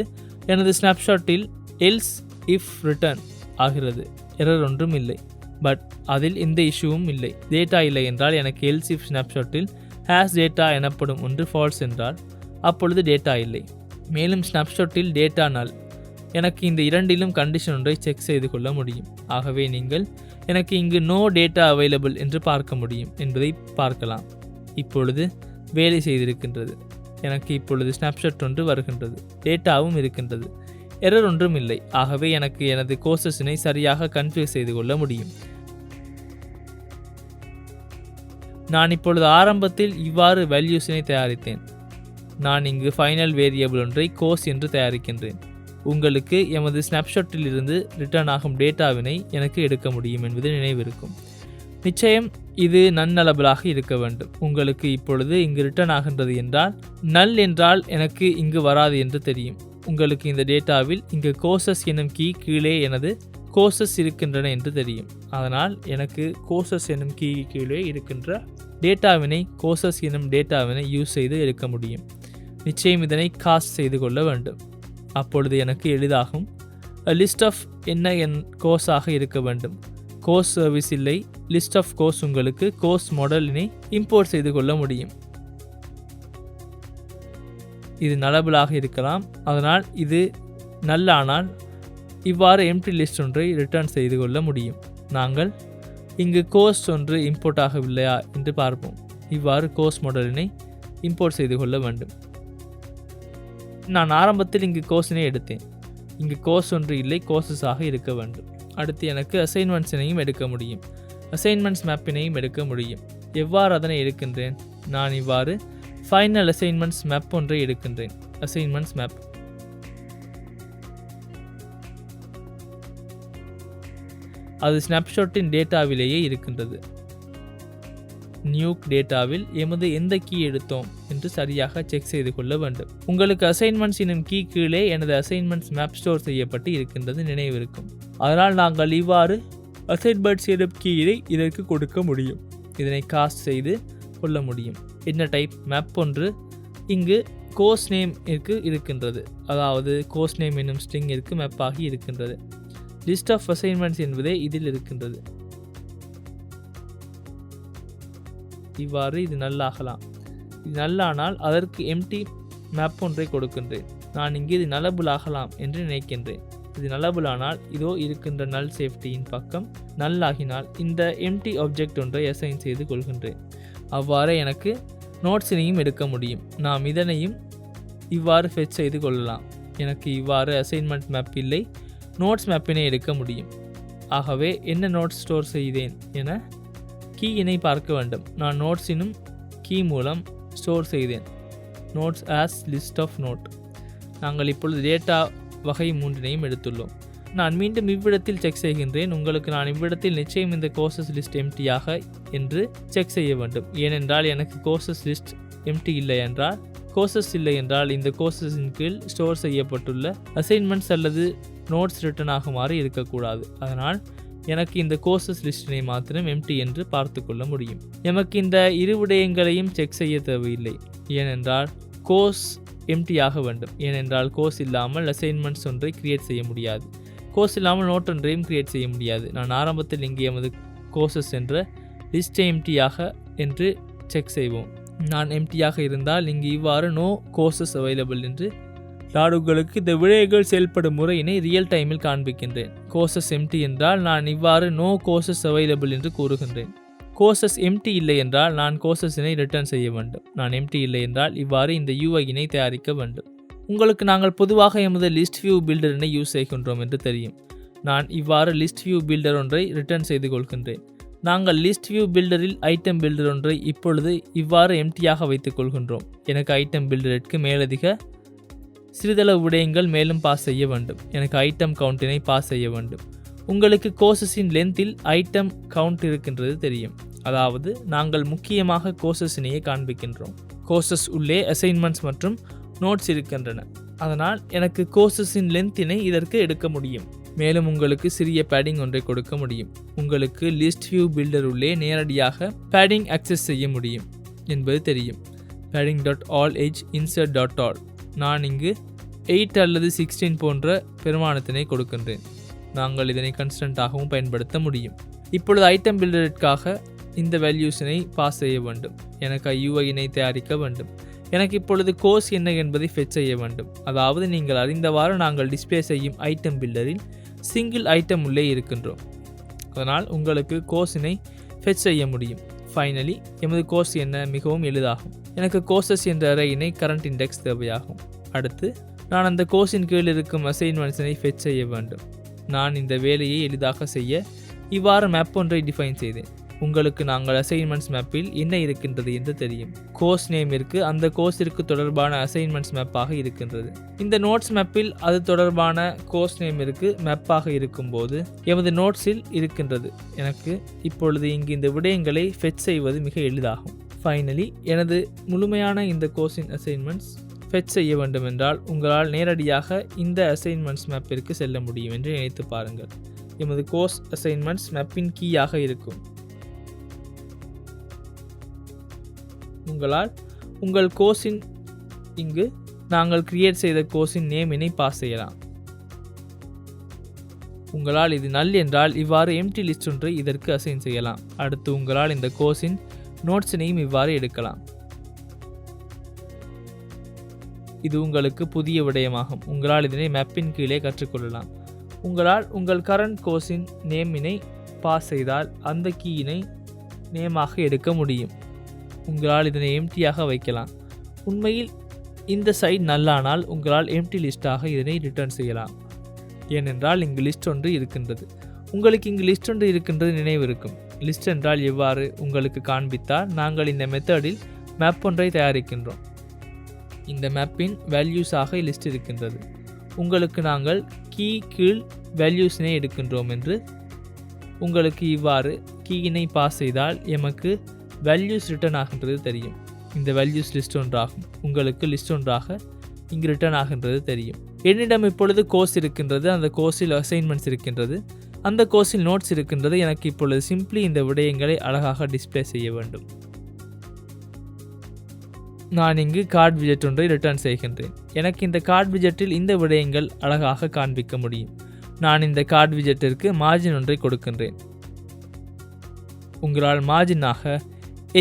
எனது ஸ்னாப்ஷாட்டில் எல்ஸ் இஃப் ரிட்டர்ன் ஆகிறது. எரர் ஒன்றும் இல்லை, பட் அதில் எந்த இஷ்யூவும் இல்லை. டேட்டா இல்லை என்றால் எனக்கு எல்ஸ் இஃப் ஸ்னாப்ஷாட்டில் ஹேஸ் டேட்டா எனப்படும் ஒன்று ஃபால்ஸ் என்றால் அப்பொழுது டேட்டா இல்லை. மேலும் ஸ்னாப்ஷாட்டில் டேட்டா நல். எனக்கு இந்த இரண்டிலும் கண்டிஷன் ஒன்றை செக் செய்து கொள்ள முடியும். ஆகவே நீங்கள் எனக்கு இங்கு நோ டேட்டா அவைலபிள் என்று பார்க்க முடியும் என்பதை பார்க்கலாம். இப்பொழுது வேலை செய்திருக்கின்றது. எனக்கு இப்பொழுது ஸ்னாப்ஷாட் ஒன்று வருகின்றது, டேட்டாவும் இருக்கின்றது, எரர் ஒன்றும் இல்லை. ஆகவே எனக்கு எனது கோர்சஸினை சரியாக கன்ஃபிகர் செய்து கொள்ள முடியும். நான் இப்பொழுது ஆரம்பத்தில் இவ்வாறு வேல்யூஸினை தயாரித்தேன். நான் இங்கு ஃபைனல் வேரியபிள் ஒன்றை கோர்ஸ் என்று தயாரிக்கின்றேன். உங்களுக்கு எமது ஸ்னாப்ஷாட்டில் இருந்து ரிட்டர்ன் ஆகும் டேட்டாவினை எனக்கு எடுக்க முடியும் என்பது நினைவிருக்கும். நிச்சயம் இது நன்னலபிளாக இருக்க வேண்டும். உங்களுக்கு இப்பொழுது இங்கு ரிட்டர்ன் ஆகின்றது என்றால் நல் என்றால் எனக்கு இங்கு வராது என்று தெரியும். உங்களுக்கு இந்த டேட்டாவில் இங்கு கோர்சஸ் எனும் கீ கீழே எனது கோர்சஸ் இருக்கின்றன என்று தெரியும். அதனால் எனக்கு கோர்சஸ் எனும் கீ கீழே இருக்கின்ற டேட்டாவினை கோர்சஸ் எனும் டேட்டாவினை யூஸ் செய்து எடுக்க முடியும். நிச்சயம் இதனை காஸ்ட் செய்து கொள்ள வேண்டும். அப்பொழுது எனக்கு எளிதாகும். லிஸ்ட் ஆஃப் என்ன என் கோர்ஸாக இருக்க வேண்டும். கோர்ஸ் சர்வீஸ் இல்லை, லிஸ்ட் ஆஃப் கோர்ஸ் உங்களுக்கு கோர்ஸ் மாடலினை இம்போர்ட் செய்து கொள்ள முடியும். இது நலபிளாக இருக்கலாம். அதனால் இது நல்லானால் இவ்வாறு எம்ப்டி லிஸ்ட் ஒன்றை ரிட்டர்ன் செய்து கொள்ள முடியும். நாங்கள் இங்கு கோர்ஸ் ஒன்று இம்போர்ட் ஆகவில்லையா என்று பார்ப்போம். இவ்வாறு கோர்ஸ் மாடலினை இம்போர்ட் செய்து கொள்ள வேண்டும். நான் ஆரம்பத்தில் இங்கு கோர்ஸினை எடுத்தேன். இங்கு கோர்ஸ் ஒன்று இல்லை, கோர்சஸாக இருக்க வேண்டும். அடுத்து எனக்கு அசைன்மெண்ட்ஸினையும் எடுக்க முடியும், அசைன்மெண்ட்ஸ் மேப்பினையும் எடுக்க முடியும். எவ்வாறு அதனை எடுக்கின்றேன்? நான் இவ்வாறு ஃபைனல் அசைன்மெண்ட்ஸ் மேப் ஒன்றை எடுக்கின்றேன். அசைன்மெண்ட்ஸ் மேப் அது ஸ்னாப்ஷாட்டின் டேட்டாவிலேயே இருக்கின்றது. நியூக் டேட்டாவில் எமது எந்த கீ எடுத்தோம் என்று சரியாக செக் செய்து கொள்ள வேண்டும். உங்களுக்கு அசைன்மெண்ட்ஸ் எனும் கீ கீழே எனது அசைன்மெண்ட்ஸ் மேப் ஸ்டோர் செய்யப்பட்டு இருக்கின்றது நினைவிருக்கும். அதனால் நாங்கள் இவ்வாறு அசைன்மெண்ட்ஸ் எனும் கீயை இதற்கு கொடுக்க முடியும். இதனை காஸ்ட் செய்து கொள்ள முடியும். என்ன டைப்? மேப் ஒன்று இங்கு கோர்ஸ் நேம் இருக்கின்றது. அதாவது கோர்ஸ் நேம் என்னும் ஸ்ட்ரிங்கிற்கு மேப் ஆகி இருக்கின்றது. லிஸ்ட் ஆஃப் அசைன்மெண்ட்ஸ் என்பதே இதில் இருக்கின்றது. இவ்வாறு இது நல்லாகலாம். இது நல்லானால் அதற்கு எம்டி மேப் ஒன்றை கொடுக்கின்றேன். நான் இங்கு இது நலபுல் ஆகலாம் என்று நினைக்கின்றேன். இது நலபுலானால் இதோ இருக்கின்ற நல் சேஃப்டியின் பக்கம் நல்லாகினால் இந்த எம்டி ஆப்ஜெக்ட் ஒன்றை அசைன் செய்து கொள்கின்றேன். அவ்வாறு எனக்கு நோட்ஸினையும் எடுக்க முடியும். நாம் இதனையும் இவ்வாறு ஃபெச் செய்து கொள்ளலாம். எனக்கு இவ்வாறு அசைன்மெண்ட் மேப் இல்லை, நோட்ஸ் மேப்பினை எடுக்க முடியும். ஆகவே என்ன நோட்ஸ் ஸ்டோர் செய்தேன் என கீயினை பார்க்க வேண்டும். நான் நோட்ஸினும் கீ மூலம் ஸ்டோர் செய்தேன். Notes as list of note. நாங்கள் இப்பொழுது டேட்டா வகை 3னையும் எடுத்துள்ளோம். நான் மீண்டும் இவ்விடத்தில் செக் செய்கின்றேன். உங்களுக்கு நான் இவ்விடத்தில் நிச்சயம் இந்த கோர்சஸ் லிஸ்ட் எம்டியாக என்று செக் செய்ய வேண்டும். ஏனென்றால் எனக்கு கோர்சஸ் லிஸ்ட் எம்டி இல்லை என்றால், கோர்சஸ் இல்லை என்றால் இந்த கோர்சஸின் கீழ் ஸ்டோர் செய்யப்பட்டுள்ள அசைன்மெண்ட்ஸ் அல்லது நோட்ஸ் ரிட்டர்ன் ஆகுமாறு இருக்கக்கூடாது. அதனால் எனக்கு இந்த கோர்சஸ் லிஸ்டினை மாத்திரம் எம்டி என்று பார்த்து கொள்ள முடியும். எமக்கு இந்த இரு விடயங்களையும் செக் செய்ய தேவையில்லை. ஏனென்றால் கோர்ஸ் எம்டி ஆக வேண்டும். ஏனென்றால் கோர்ஸ் இல்லாமல் அசைன்மெண்ட்ஸ் ஒன்றை கிரியேட் செய்ய முடியாது. கோர்ஸ் இல்லாமல் நோட் ஒன்றையும் கிரியேட் செய்ய முடியாது. நான் ஆரம்பத்தில் இங்கே எமது கோர்சஸ் என்ற லிஸ்ட்டை எம்டியாக என்று செக் செய்வோம். நான் எம்டியாக இருந்தால் இங்கு இவ்வாறு நோ கோர்சஸ் அவைலபிள் என்று நான் உங்களுக்கு இந்த விடயங்கள் செயல்படும் முறையினை ரியல் டைமில் காண்பிக்கின்றேன். கோர்சஸ் எம்டி என்றால் நான் இவ்வாறு நோ கோர்சஸ் அவைலபிள் என்று கூறுகின்றேன். கோர்சஸ் எம்டி இல்லை என்றால் நான் கோர்சஸினை ரிட்டர்ன் செய்ய வேண்டும். நான் எம்டி இல்லை என்றால் இவ்வாறு இந்த யூஐயினை தயாரிக்க வேண்டும். உங்களுக்கு நாங்கள் பொதுவாக எமது லிஸ்ட் வியூ பில்டரினை யூஸ் செய்கின்றோம் என்று தெரியும். நான் இவ்வாறு லிஸ்ட் வியூ பில்டர் ஒன்றை ரிட்டர்ன் செய்து கொள்கின்றேன். நாங்கள் லிஸ்ட் வியூ பில்டரில் ஐட்டம் பில்டர் ஒன்றை இப்பொழுது இவ்வாறு எம்டியாக வைத்துக் கொள்கின்றோம். எனக்கு ஐட்டம் பில்டருக்கு மேலதிக சிறிதளவு விடயங்கள் மேலும் பாஸ் செய்ய வேண்டும். எனக்கு ஐட்டம் கவுண்டினை பாஸ் செய்ய வேண்டும். உங்களுக்கு கோர்சஸின் லென்த்தில் ஐட்டம் கவுண்ட் இருக்கின்றது தெரியும். அதாவது நாங்கள் முக்கியமாக கோர்சஸினையே காண்பிக்கின்றோம். கோர்சஸ் உள்ளே அசைன்மெண்ட்ஸ் மற்றும் நோட்ஸ் இருக்கின்றன. அதனால் எனக்கு கோர்சஸின் லென்த்தினை இதற்கு எடுக்க முடியும். மேலும் உங்களுக்கு சிறிய பேடிங் ஒன்றை கொடுக்க முடியும். உங்களுக்கு லிஸ்ட் வியூ பில்டர் உள்ளே நேரடியாக பேடிங் அக்சஸ் செய்ய முடியும் என்பது தெரியும். padding.all insert.all நான் இங்கு 8 அல்லது 16 போன்ற பெருமானத்தினை கொடுக்கின்றேன். நாங்கள் இதனை கன்ஸ்டன்டாகவும் பயன்படுத்த முடியும். இப்பொழுது ஐட்டம் பில்டரிற்காக இந்த வேல்யூஸினை பாஸ் செய்ய வேண்டும். எனக்கு யூஐயினை தயாரிக்க வேண்டும். எனக்கு இப்பொழுது கோர்ஸ் என்ன என்பதை ஃபெச் செய்ய வேண்டும். அதாவது நீங்கள் அறிந்தவாறு நாங்கள் டிஸ்பிளே செய்யும் ஐட்டம் பில்டரில் சிங்கிள் ஐட்டம் உள்ளே இருக்கின்றோம். அதனால் உங்களுக்கு கோர்ஸினை ஃபெச் செய்ய முடியும். ஃபைனலி எமது கோர்ஸ் என்ன மிகவும் எளிதாகும். எனக்கு கோர்சஸ் என்ற அரேயினை கரண்ட் இண்டெக்ஸ் தேவையாகும். அடுத்து நான் அந்த கோர்ஸின் கீழ் இருக்கும் அசைன்மெண்ட்ஸினை ஃபெச் செய்ய வேண்டும். நான் இந்த வேலையை எளிதாக செய்ய இவ்வாறு மேப் ஒன்றை டிஃபைன் செய்தேன். உங்களுக்கு நாங்கள் அசைன்மெண்ட்ஸ் மேப்பில் என்ன இருக்கின்றது என்று தெரியும். கோர்ஸ் நேமிற்கு அந்த கோர்ஸிற்கு தொடர்பான அசைன்மெண்ட்ஸ் மேப்பாக இருக்கின்றது. இந்த நோட்ஸ் மேப்பில் அது தொடர்பான கோர்ஸ் நேமிற்கு மேப்பாக இருக்கும்போது எமது நோட்ஸில் இருக்கின்றது. எனக்கு இப்பொழுது இங்கு இந்த விடயங்களை ஃபெச் செய்வது மிக எளிதாகும். ஃபைனலி எனது முழுமையான இந்த கோர்ஸின் அசைன்மெண்ட்ஸ் ஃபெச் செய்ய வேண்டும் என்றால் உங்களால் நேரடியாக இந்த அசைன்மெண்ட்ஸ் மேப்பிற்கு செல்ல முடியும் என்று நினைத்து பாருங்கள். எமது கோர்ஸ் அசைன்மெண்ட்ஸ் மேப்பின் கீயாக இருக்கும். உங்களால் உங்கள் கோர்ஸின் இங்கு நாங்கள் கிரியேட் செய்த கோர்ஸின் நேமினை பாஸ் செய்யலாம். உங்களால் இது நல் என்றால் இவ்வாறு எம்டி லிஸ்ட் ஒன்றை இதற்கு அசைன் செய்யலாம். அடுத்து உங்களால் இந்த கோர்ஸின் நோட்ஸினையும் இவ்வாறு எடுக்கலாம். இது உங்களுக்கு புதிய விடயமாகும். உங்களால் இதனை மேப்பின் கீழே கற்றுக்கொள்ளலாம். உங்களால் உங்கள் கரண்ட் கோர்ஸின் நேமினை பாஸ் செய்தால் அந்த கீயினை நேமாக எடுக்க முடியும். உங்களால் இதனை எம்டியாக வைக்கலாம். உண்மையில் இந்த சைட் நல்லானால் உங்களால் எம்டி லிஸ்டாக இதனை ரிட்டர்ன் செய்யலாம். ஏனென்றால் இங்கு லிஸ்ட் ஒன்று இருக்கின்றது. உங்களுக்கு இங்கு லிஸ்ட் ஒன்று இருக்கின்றது நினைவிருக்கும். லிஸ்ட் என்றால் எவ்வாறு உங்களுக்கு காண்பித்தால் நாங்கள் இந்த மெத்தடில் மேப் ஒன்றை தயாரிக்கின்றோம். இந்த மேப்பின் வேல்யூஸாக லிஸ்ட் இருக்கின்றது. உங்களுக்கு நாங்கள் கீ கீழ் வேல்யூஸினை எடுக்கின்றோம் என்று உங்களுக்கு இவ்வாறு கீயினை பாஸ் செய்தால் எமக்கு வேல்யூஸ் ரிட்டர்ன் ஆகின்றது தெரியும். இந்த வேல்யூஸ் லிஸ்ட் ஒன்றாகும். உங்களுக்கு லிஸ்ட் ஒன்றாக இங்கு ரிட்டர்ன் ஆகின்றது தெரியும். என்னிடம் இப்பொழுது கோர்ஸ் இருக்கின்றது. அந்த கோர்ஸில் அசைன்மெண்ட்ஸ் இருக்கின்றது. அந்த கோர்ஸில் நோட்ஸ் இருக்கின்றது. எனக்கு இப்பொழுது சிம்பிளி இந்த விடயங்களை அழகாக டிஸ்பிளே செய்ய வேண்டும். நான் இங்கு கார்ட் விஜெட் ஒன்றை ரிட்டர்ன் செய்கின்றேன். எனக்கு இந்த கார்ட் விஜெட்டில் இந்த விடயங்கள் அழகாக காண்பிக்க முடியும். நான் இந்த கார்ட் விஜெட்டிற்கு மார்ஜின் ஒன்றை கொடுக்கின்றேன். உங்களால் மார்ஜினாக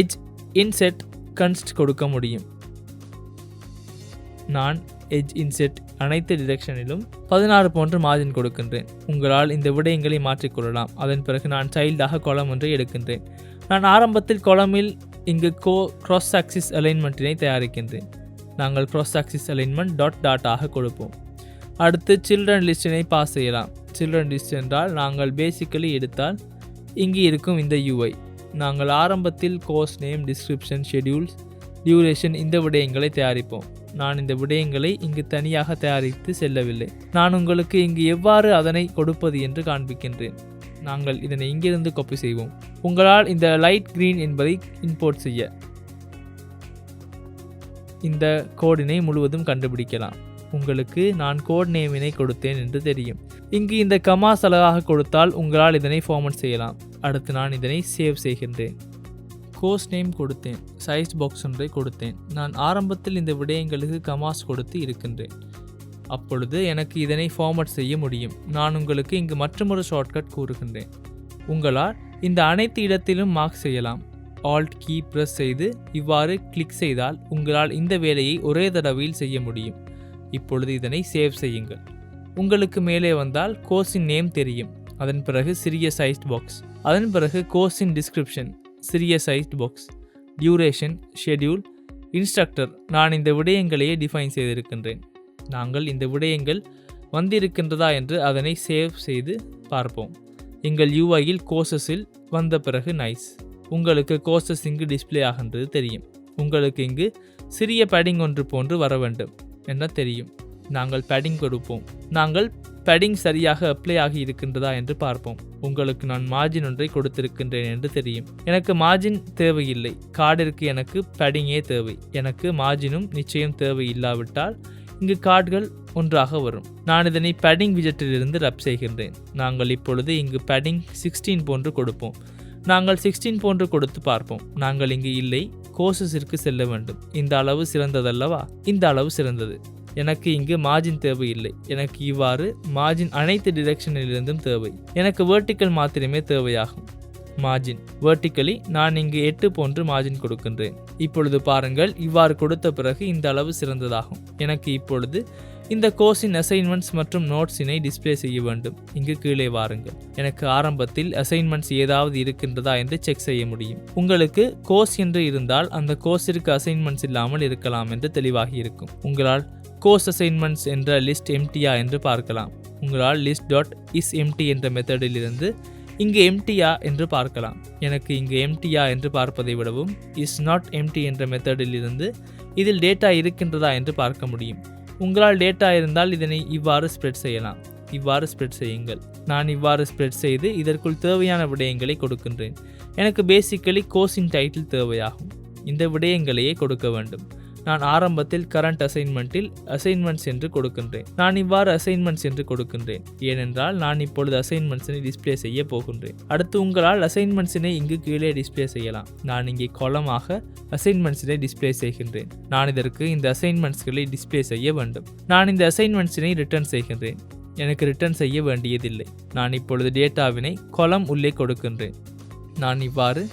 எட்ஜ் இன்செட் கன்ஸ்ட் கொடுக்க முடியும். நான் எட்ஜ் இன்செட் அனைத்து டிரெக்ஷனிலும் 16 போன்ற மார்ஜின் கொடுக்கின்றேன். உங்களால் இந்த விடயங்களை மாற்றிக்கொள்ளலாம். அதன் பிறகு நான் சைல்டாக காலம் ஒன்றை எடுக்கின்றேன். நான் ஆரம்பத்தில் காலமில் இங்கு cross axis அலைன்மெண்ட்டினை தயாரிக்கின்றேன். நாங்கள் cross axis அலைன்மெண்ட் டாட் ஆக கொடுப்போம். அடுத்து சில்ட்ரன் லிஸ்டினை பாஸ் செய்யலாம். சில்ட்ரன் லிஸ்ட் என்றால் நாங்கள் பேசிக்கலி எடுத்தால் இங்கு இருக்கும் இந்த யூஐ. நாங்கள் ஆரம்பத்தில் course name, description, schedules, duration இந்த விடயங்களை தயாரிப்போம். நான் இந்த விடயங்களை இங்கு தனியாக தயாரித்து செல்லவில்லை. நான் உங்களுக்கு இங்கு எவ்வாறு அதனை கொடுப்பது என்று காண்பிக்கின்றேன். நாங்கள் இதனை இங்கிருந்து காப்பி செய்வோம். உங்களால் இந்த லைட் கிரீன் என்பதை இம்போர்ட் செய்ய இந்த கோடினை முழுவதும் கண்டுபிடிக்கலாம். உங்களுக்கு நான் கோட் நேமினை கொடுத்தேன் என்று தெரியும். இங்கு இந்த கமாஸ் அழகாக கொடுத்தால் உங்களால் இதனை ஃபார்மட் செய்யலாம். அடுத்து நான் இதனை சேவ் செய்கின்றேன். கோர்ஸ் நேம் கொடுத்தேன். சைஸ் பாக்ஸ் ஒன்றை கொடுத்தேன். நான் ஆரம்பத்தில் இந்த விடயங்களுக்கு கமாஸ் கொடுத்து இருக்கின்றேன். அப்பொழுது எனக்கு இதனை ஃபார்மட் செய்ய முடியும். நான் உங்களுக்கு இங்கு மற்றொரு ஷார்ட்கட் கூறுகின்றேன். உங்களால் இந்த அனைத்து இடத்திலும் மார்க் செய்யலாம். ஆல்ட் கீ பிரஸ் செய்து இவ்வாறு கிளிக் செய்தால் உங்களால் இந்த வேலையை ஒரே தடவையில் செய்ய முடியும். இப்பொழுது இதனை சேவ் செய்யுங்கள். உங்களுக்கு மேலே வந்தால் கோர்ஸின் நேம் தெரியும். அதன் பிறகு சிறிய சைஸ்ட் பாக்ஸ். அதன் பிறகு கோர்ஸின் டிஸ்கிரிப்ஷன், சிறிய sized box, duration, schedule, instructor. நான் இந்த விடயங்களையே டிஃபைன் செய்திருக்கின்றேன். நாங்கள் இந்த விடயங்கள் வந்திருக்கின்றதா என்று அதனை சேவ் செய்து பார்ப்போம். எங்கள் யூஐயில் கோர்சஸில் வந்த பிறகு நைஸ். உங்களுக்கு கோர்சஸ் இங்கு டிஸ்பிளே ஆகின்றது தெரியும். உங்களுக்கு இங்கு சிறிய பேடிங் ஒன்று போன்று வர வேண்டும் என்ன தெரியும். நாங்கள் பேடிங் கொடுப்போம். நாங்கள் பேடிங் சரியாக அப்ளை ஆகி இருக்கின்றதா என்று பார்ப்போம். உங்களுக்கு நான் மார்ஜின் ஒன்றை கொடுத்திருக்கின்றேன் என்று தெரியும். எனக்கு மார்ஜின் தேவையில்லை. கார்டிற்கு எனக்கு பேடிங்கே தேவை. எனக்கு மார்ஜினும் நிச்சயம் தேவை இல்லாவிட்டால் இங்கு கார்டுகள் ஒன்றாக வரும். நான் இதனை பேடிங் விஜெட்டிலிருந்து ரப் செய்கின்றேன். நாங்கள் இப்பொழுது இங்கு பேடிங் 16 போன்று கொடுப்போம். நாங்கள் 16 போன்று கொடுத்து பார்ப்போம். நாங்கள் இங்கு இல்லை, கோர்சஸிற்கு செல்ல வேண்டும். இந்த அளவு சிறந்ததல்லவா? இந்த அளவு சிறந்தது. எனக்கு இங்கு மார்ஜின் தேவையில்லை. எனக்கு இவ்வாறு மார்ஜின் அனைத்து டிரெக்ஷனிலிருந்தும் தேவை. எனக்கு வெர்டிக்கல் மாத்திரமே தேவையாகும். மார்ஜின் வெர்டிக்கலி நான் இங்கு 8 போன்று மார்ஜின் கொடுக்கின்றேன். இப்பொழுது பாருங்கள், இவ்வாறு கொடுத்த பிறகு இந்த அளவு சிறந்ததாகும். எனக்கு இப்பொழுது இந்த கோர்ஸின் அசைன்மெண்ட்ஸ் மற்றும் நோட்ஸினை டிஸ்பிளே செய்ய வேண்டும். இங்கு கீழே வாருங்கள். எனக்கு ஆரம்பத்தில் அசைன்மெண்ட்ஸ் ஏதாவது இருக்கின்றதா என்று செக் செய்ய முடியும். உங்களுக்கு கோர்ஸ் என்று இருந்தால் அந்த கோர்ஸிற்கு அசைன்மெண்ட்ஸ் இல்லாமல் இருக்கலாம் என்று தெளிவாகி இருக்கும். உங்களால் கோர்ஸ் அசைன்மெண்ட்ஸ் என்ற லிஸ்ட் எம்டியா என்று பார்க்கலாம். உங்களால் list.isEmpty என்ற மெத்தடில் இருந்து இங்கு எம்டியா என்று பார்க்கலாம். எனக்கு இங்கு எம்டியா என்று பார்ப்பதை விடவும் isNotEmpty என்ற மெத்தடில் இருந்து இதில் டேட்டா இருக்கின்றதா என்று பார்க்க முடியும். உங்களால் டேட்டா இருந்தால் இதனை இவ்வாறு ஸ்ப்ரெட் செய்யலாம். இவ்வாறு ஸ்ப்ரெட் செய்யுங்கள். நான் இவ்வாறு ஸ்ப்ரெட் செய்து இதற்குள் தேவையான விடயங்களை கொடுக்கின்றேன். எனக்கு பேசிக்கலி கோர்ஸின் டைட்டில் தேவையாகும். இந்த விடயங்களையே கொடுக்க வேண்டும். நான் ஆரம்பத்தில் கரண்ட் அசைன்மெண்ட்டில் அசைன்மெண்ட்ஸ் என்று கொடுக்கின்றேன். நான் இவ்வாறு அசைன்மெண்ட்ஸ் என்று கொடுக்கின்றேன். ஏனென்றால் நான் இப்பொழுது அசைன்மெண்ட்ஸினை டிஸ்பிளே செய்ய போகின்றேன். அடுத்து உங்களால் அசைன்மெண்ட்ஸினை இங்கு கீழே டிஸ்பிளே செய்யலாம். நான் இங்கே காலமாக அசைன்மெண்ட்ஸினை டிஸ்பிளே செய்கின்றேன். நான் இதற்கு இந்த அசைன்மெண்ட்ஸ்களை டிஸ்பிளே செய்ய வேண்டும். நான் இந்த அசைன்மெண்ட்ஸினை ரிட்டர்ன் செய்கின்றேன். எனக்கு ரிட்டர்ன் செய்ய வேண்டியதில்லை. நான் இப்பொழுது டேட்டாவினை காலம் உள்ளே கொடுக்கின்றேன். நான் இவ்வாறு